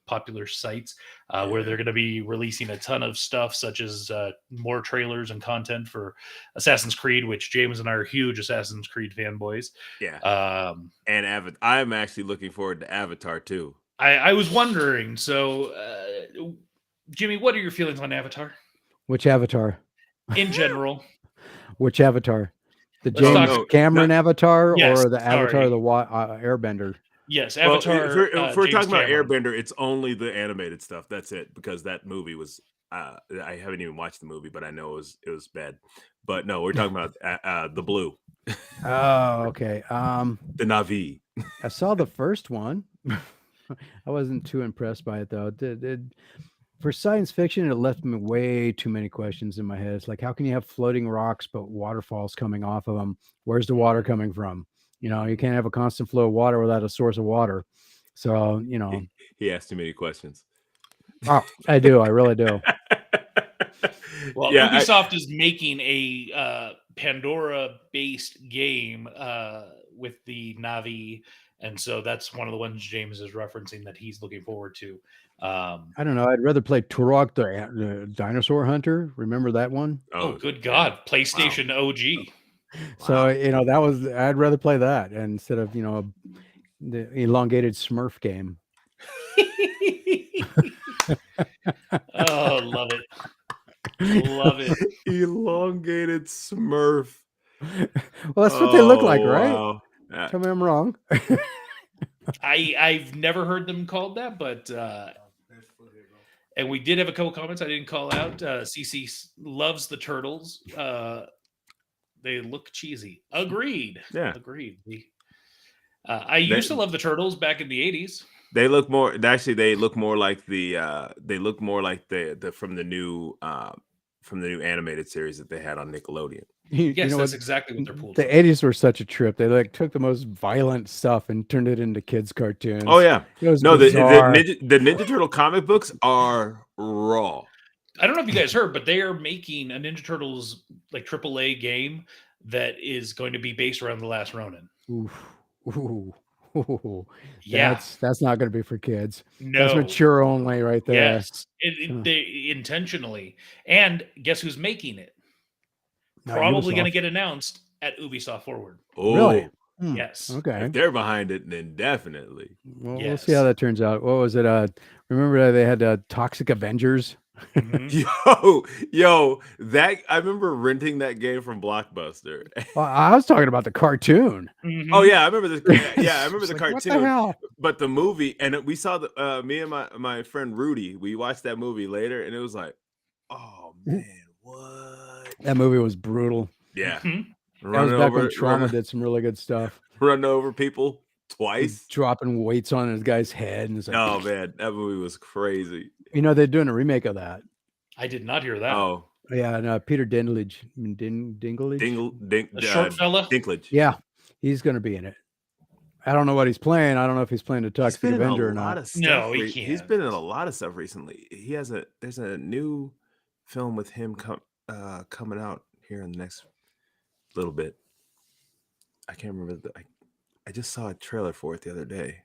popular sites where they're going to be releasing a ton of stuff, such as more trailers and content for Assassin's Creed, which James and I are huge Assassin's Creed fanboys. Yeah. And I'm actually looking forward to Avatar too. I was wondering, so Jimmy, what are your feelings on Avatar? Which Avatar? In general. Which Avatar? The James Cameron Avatar, or the Avatar, the Airbender? Yes, Avatar. Well, if we're talking about Airbender, it's only the animated stuff. That's it, because that movie was. I haven't even watched the movie, but I know it was bad. But no, we're talking about the Blue. Oh, okay. The Na'vi. I saw the first one. I wasn't too impressed by it though. For science fiction, it left me way too many questions in my head. It's like, how can you have floating rocks but waterfalls coming off of them? Where's the water coming from? You can't have a constant flow of water without a source of water. So, he asked too many questions. Oh, I do. I really do. Well, Ubisoft is making a Pandora-based game with the Na'vi And so that's one of the ones James is referencing that he's looking forward to. I don't know. I'd rather play Turok the Dinosaur Hunter. Remember that one? Oh, good yeah. God. PlayStation OG. So I'd rather play that instead of the elongated Smurf game. Oh, love it. Love it. Elongated Smurf. Well, that's what they look like, right? Wow. Tell me I'm wrong. I've never heard them called that, but and we did have a couple comments I didn't call out. CC loves the turtles. They look cheesy. Agreed. Yeah. Agreed. I used to love the turtles back in the 80s. They look more. Actually, they look more like the. They look more like the from the new animated series that they had on Nickelodeon. Yes, that's exactly what they're pulled The from. 80s were such a trip. They took the most violent stuff and turned it into kids' cartoons. Oh yeah, it was no. The bizarre. Ninja Turtle comic books are raw. I don't know if you guys heard, but they are making a Ninja Turtles like AAA game that is going to be based around The Last Ronin. Ooh. Yeah. That's not going to be for kids. No. That's mature only right there. Yes, they intentionally. And guess who's making it? Not Probably going to Ubisoft. get announced at Ubisoft Forward. Oh, Really? Yes. Okay. If they're behind it, then definitely. Well, we'll see how that turns out. What was it? Remember they had Toxic Avengers? Yo, that I remember renting that game from Blockbuster. Well, I was talking about the cartoon. Oh yeah, I remember this. Yeah, I remember the Like, cartoon. what the hell? But the movie, and we saw me and my friend Rudy. We watched that movie later, and it was like, oh man, what? That movie was brutal. Yeah, That was back when Trauma did some really good stuff. Run over people twice, dropping weights on his guy's head, and it's like, oh man, that movie was crazy. They're doing a remake of that. I did not hear that. Oh yeah, and Peter Dinklage, the short fella. Dinklage. Yeah, he's going to be in it. I don't know what he's playing. I don't know if he's playing the Toxic Avenger or not. No, he can't. He's been in a lot of stuff recently. There's a new film with him coming out here in the next little bit. I can't remember. I just saw a trailer for it the other day.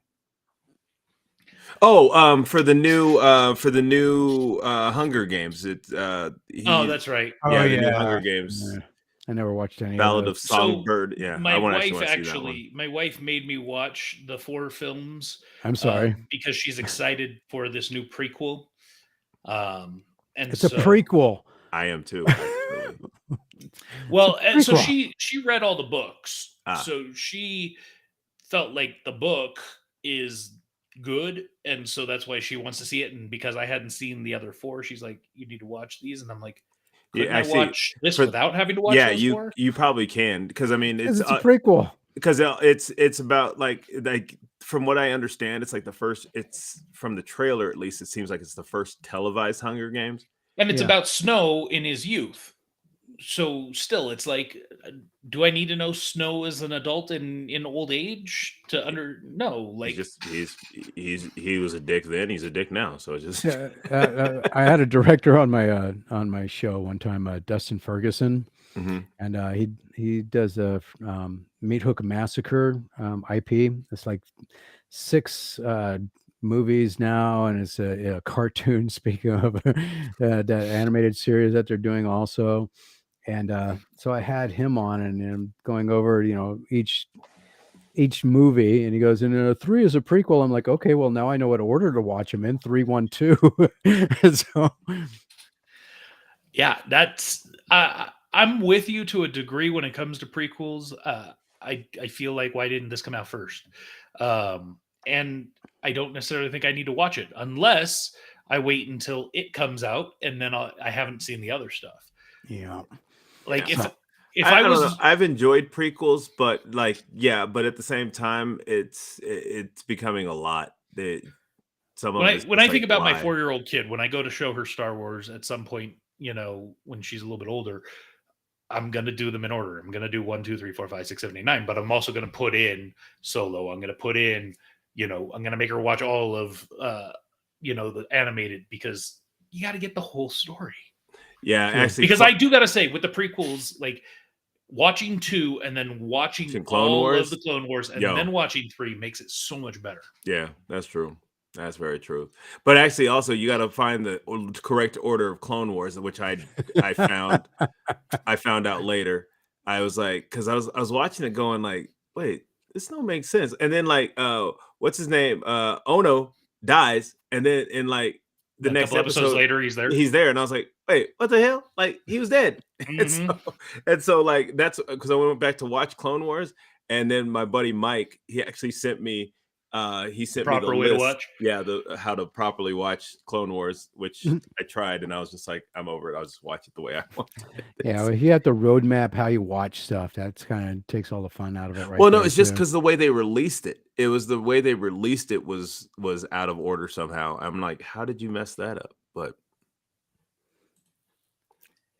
Oh, for the new Hunger Games. That's right. Yeah, the new Hunger Games. Yeah. I never watched any. Ballad of Songbird. Yeah, my wife made me watch the 4 films. I'm sorry, because she's excited for this new prequel. And it's a prequel. I am too. Well, and so she read all the books, Ah. so she felt like the book is good, and so that's why she wants to see it. And because I hadn't seen the other 4, she's like, "You need to watch these," and I'm like, "Couldn't I watch this without having to watch those 4?" You probably can, because I mean it's a prequel. Because it's about like from what I understand, it's like it's from the trailer at least, it seems like it's the first televised Hunger Games, and it's about Snow in his youth. So still, it's like, do I need to know Snow as an adult in old age to no, like he was a dick then, he's a dick now, so it's just I had a director on my show one time, Dustin Ferguson, and he does a Meat Hook Massacre IP. It's like 6 movies now, and it's a cartoon, speaking of that animated series that they're doing also. And so I had him on, and I'm going over, each movie, and he goes, and 3 is a prequel. I'm like, okay, well, now I know what order to watch them in, 3, 1, 2. So yeah, that's I'm with you to a degree when it comes to prequels. I feel like, why didn't this come out first? And I don't necessarily think I need to watch it unless I wait until it comes out, and then I haven't seen the other stuff. Yeah. Like if I don't know. I've enjoyed prequels, but but at the same time, it's becoming a lot. When I think about my 4-year-old kid, when I go to show her Star Wars at some point, when she's a little bit older, I'm gonna do them in order. I'm gonna do 1, 2, 3, 4, 5, 6, 7, 8, 9. But I'm also gonna put in Solo. I'm gonna put in, I'm gonna make her watch all of the animated, because you got to get the whole story. Yeah, actually, because I do got to say, with the prequels, like, watching 2 and then watching Watching Clone all Wars? of the Clone Wars and Yo. then watching 3 makes it so much better. Yeah, that's true. That's very true. But actually, also you got to find the correct order of Clone Wars, which I found I found out later. I was like, because I was watching it, going like, wait, this don't make sense. And then like, what's his name? Ono dies, and then in like the A next couple episodes episode later, he's there. he's there, and I was like, wait, what the hell? Like he was dead. And so like that's because I went back to watch Clone Wars, and then my buddy Mike, he actually sent me Proper the way to list. watch. Yeah, how to properly watch Clone Wars, which I tried, and I was just like, I'm over it. I'll just watch it the way I want it. Yeah, well, you have to roadmap how you watch stuff. That's kind of takes all the fun out of it, right? Well, no, there, it's just too. because the way they released it. It was the way they released it was out of order somehow. I'm like, how did you mess that up? But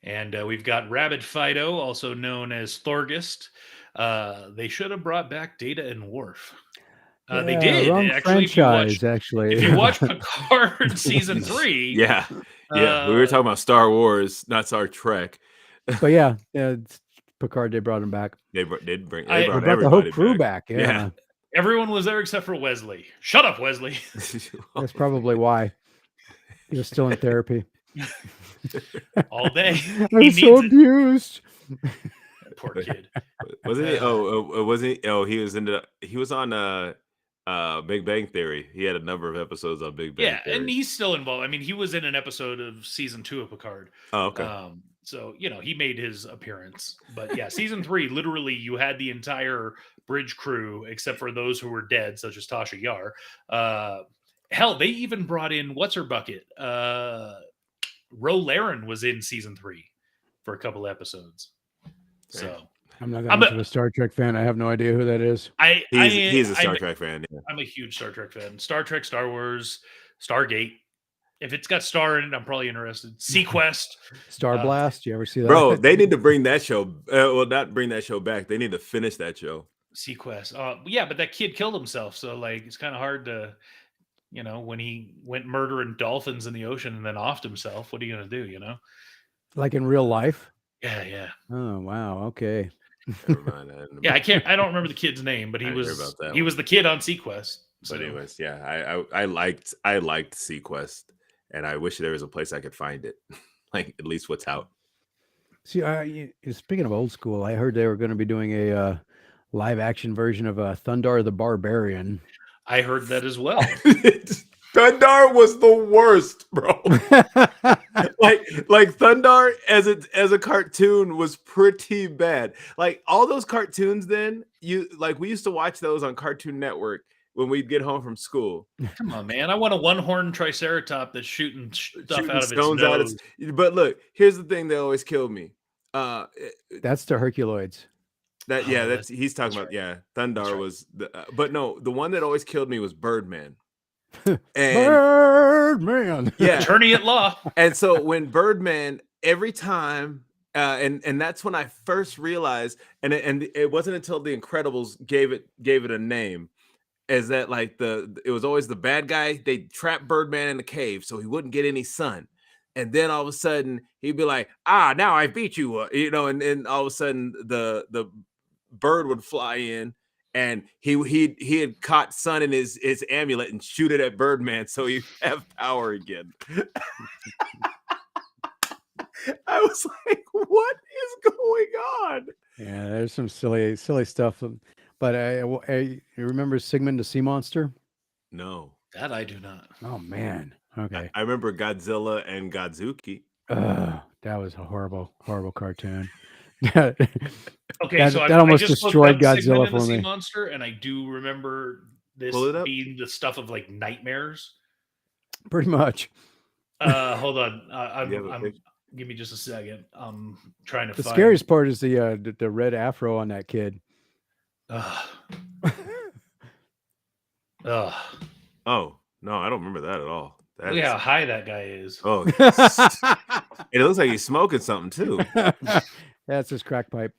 And we've got Rabid Fido, also known as Thorgist. They should have brought back Data and Worf. They Yeah, did. wrong Actually, franchise, actually. if you watch Picard season 3, yeah, we were talking about Star Wars, not Star Trek. But yeah, it's Picard, they brought him back. They brought They brought the whole everybody crew back. Yeah. Yeah. everyone was there except for Wesley. Shut up, Wesley. That's probably why he was still in therapy. All day. He I'm needs so it. abused. Poor kid. Wasn't he? Wasn't he? Oh, he was on Big Bang Theory. He had a number of episodes on Big Bang Yeah, Theory. and he's still involved. I mean, he was in an episode of season 2 of Picard. Oh, okay. So, he made his appearance. But yeah, season 3, literally, you had the entire bridge crew, except for those who were dead, such as Tasha Yar. Hell, they even brought in What's-Her-Bucket. Ro Laren was in season 3 for a couple episodes. So I'm not that much of a Star Trek fan. I have no idea who that is. He's a Star Trek fan. Yeah. I'm a huge Star Trek fan. Star Trek, Star Wars, Stargate. If it's got Star in it, I'm probably interested. Sequest. Star Blast. You ever see that? Bro, they need to bring that show. Well, not bring that show back. They need to finish that show. Sequest. Yeah, but that kid killed himself. So, like, it's kind of hard to, when he went murdering dolphins in the ocean and then offed himself, what are you going to do, Like in real life? Yeah. Oh, wow. Okay. Never mind. Yeah, I don't remember the kid's name, but he was the kid on Sequest. So. But anyways, yeah, I liked Sequest, and I wish there was a place I could find it, like at least what's out. See, speaking of old school, I heard they were going to be doing a live action version of Thundar the Barbarian. I heard that as well. Thundar was the worst, bro. like Thundar as a cartoon was pretty bad. Like all those cartoons, then we used to watch those on Cartoon Network when we'd get home from school. Come on, man! I want a one-horned triceratops that's shooting stuff out of its nose. But look, here's the thing that always killed me. That's the Herculoids. He's talking about. Yeah, Thundar was but no, the one that always killed me was Birdman. Birdman. Yeah, attorney at law. And so when Birdman, every time, and that's when I first realized, and it wasn't until The Incredibles gave it a name, is that like it was always the bad guy. They trapped Birdman in a cave so he wouldn't get any sun. And then all of a sudden he'd be like, now I beat you, and then all of a sudden the bird would fly in, and he had caught sun in his amulet and shoot it at Birdman so he'd have power again. I was like, what is going on? Yeah, there's some silly stuff. But I remember Sigmund the Sea Monster? No. That I do not. Oh, man. Okay. I remember Godzilla and Godzuki. That was a horrible, horrible cartoon. Okay, so that I almost just destroyed looked up Godzilla Sigmund and for the Sea me. Monster, and I do remember this being the stuff of like nightmares. Pretty much. Hold on. Give me just a second. I'm trying to The find. scariest part is the red afro on that kid. Oh, no, I don't remember that at all. Look how high that guy is. Oh, it looks like he's smoking something too. That's his crack pipe.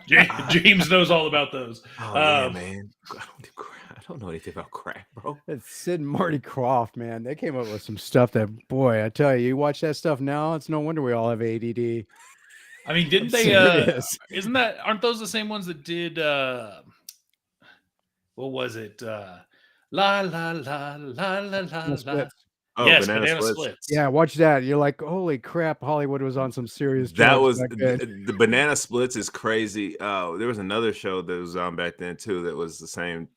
James knows all about those. Oh, yeah, man. I don't know anything about crack, bro. It's Sid and Marty Krofft, man. They came up with some stuff that, boy, I tell you, you watch that stuff now, it's no wonder we all have ADD. I mean, didn't they? Serious. Aren't those the same ones that did? What was it? La la la la la la la. Splits. Oh, Yes, Banana Banana Splits. Splits. Yeah, watch that. You're like, holy crap! Hollywood was on some serious That drugs was back then. the Banana Splits is crazy. There was another show that was on back then too that was the same.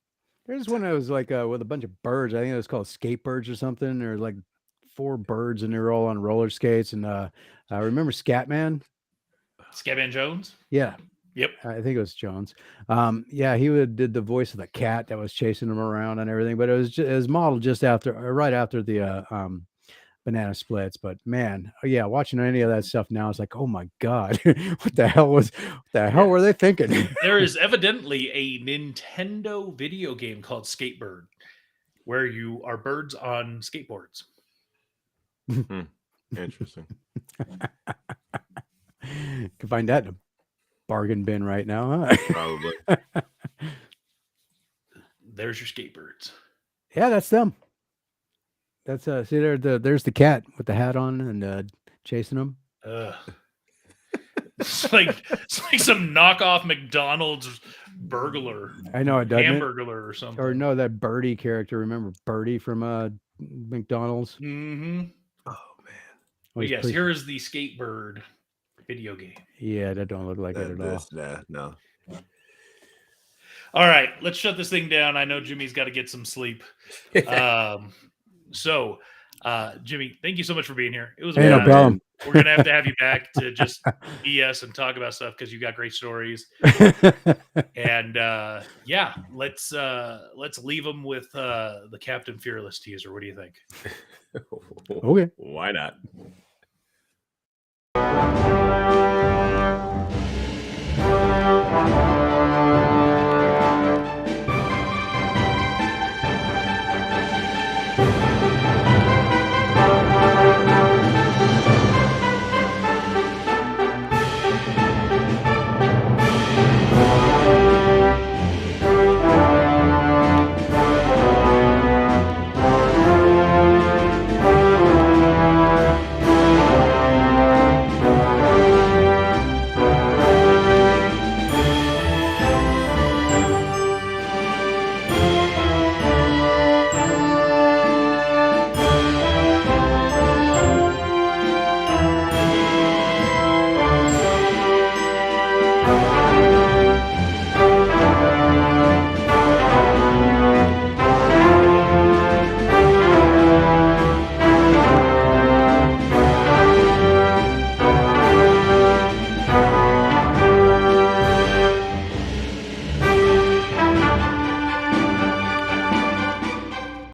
There's one that was like with a bunch of birds. I think it was called Skatebirds or something. There was like 4 birds and they were all on roller skates. And I remember Scatman. Scatman Jones. Yeah, Yep. I think it was Jones. Yeah, he did the voice of the cat that was chasing him around and everything. But it was modeled just after, right after the Banana Splits. But man, yeah, watching any of that stuff now, it's like, oh my god, what the hell were they thinking? There is evidently a Nintendo video game called Skatebird, where you are birds on skateboards. Interesting. Can find that in a bargain bin right now, huh? Probably. There's your skatebirds. Yeah, that's them. That's see there's the cat with the hat on and chasing them. It's like some knockoff McDonald's burglar, I know it doesn't. hamburglar or something. Or no, that Birdie character. Remember Birdie from McDonald's? Mm-hmm. Oh man. Well, Yes, here is the Skatebird video game. Yeah, that don't look like it at all. No. All right, let's shut this thing down. I know Jimmy's got to get some sleep. So, Jimmie, thank you so much for being here. It was Hey, no fun. problem. We're gonna have to have you back to just BS and talk about stuff because you got great stories. And yeah, let's leave them with the Captain Fearless teaser. What do you think? Okay. Why not?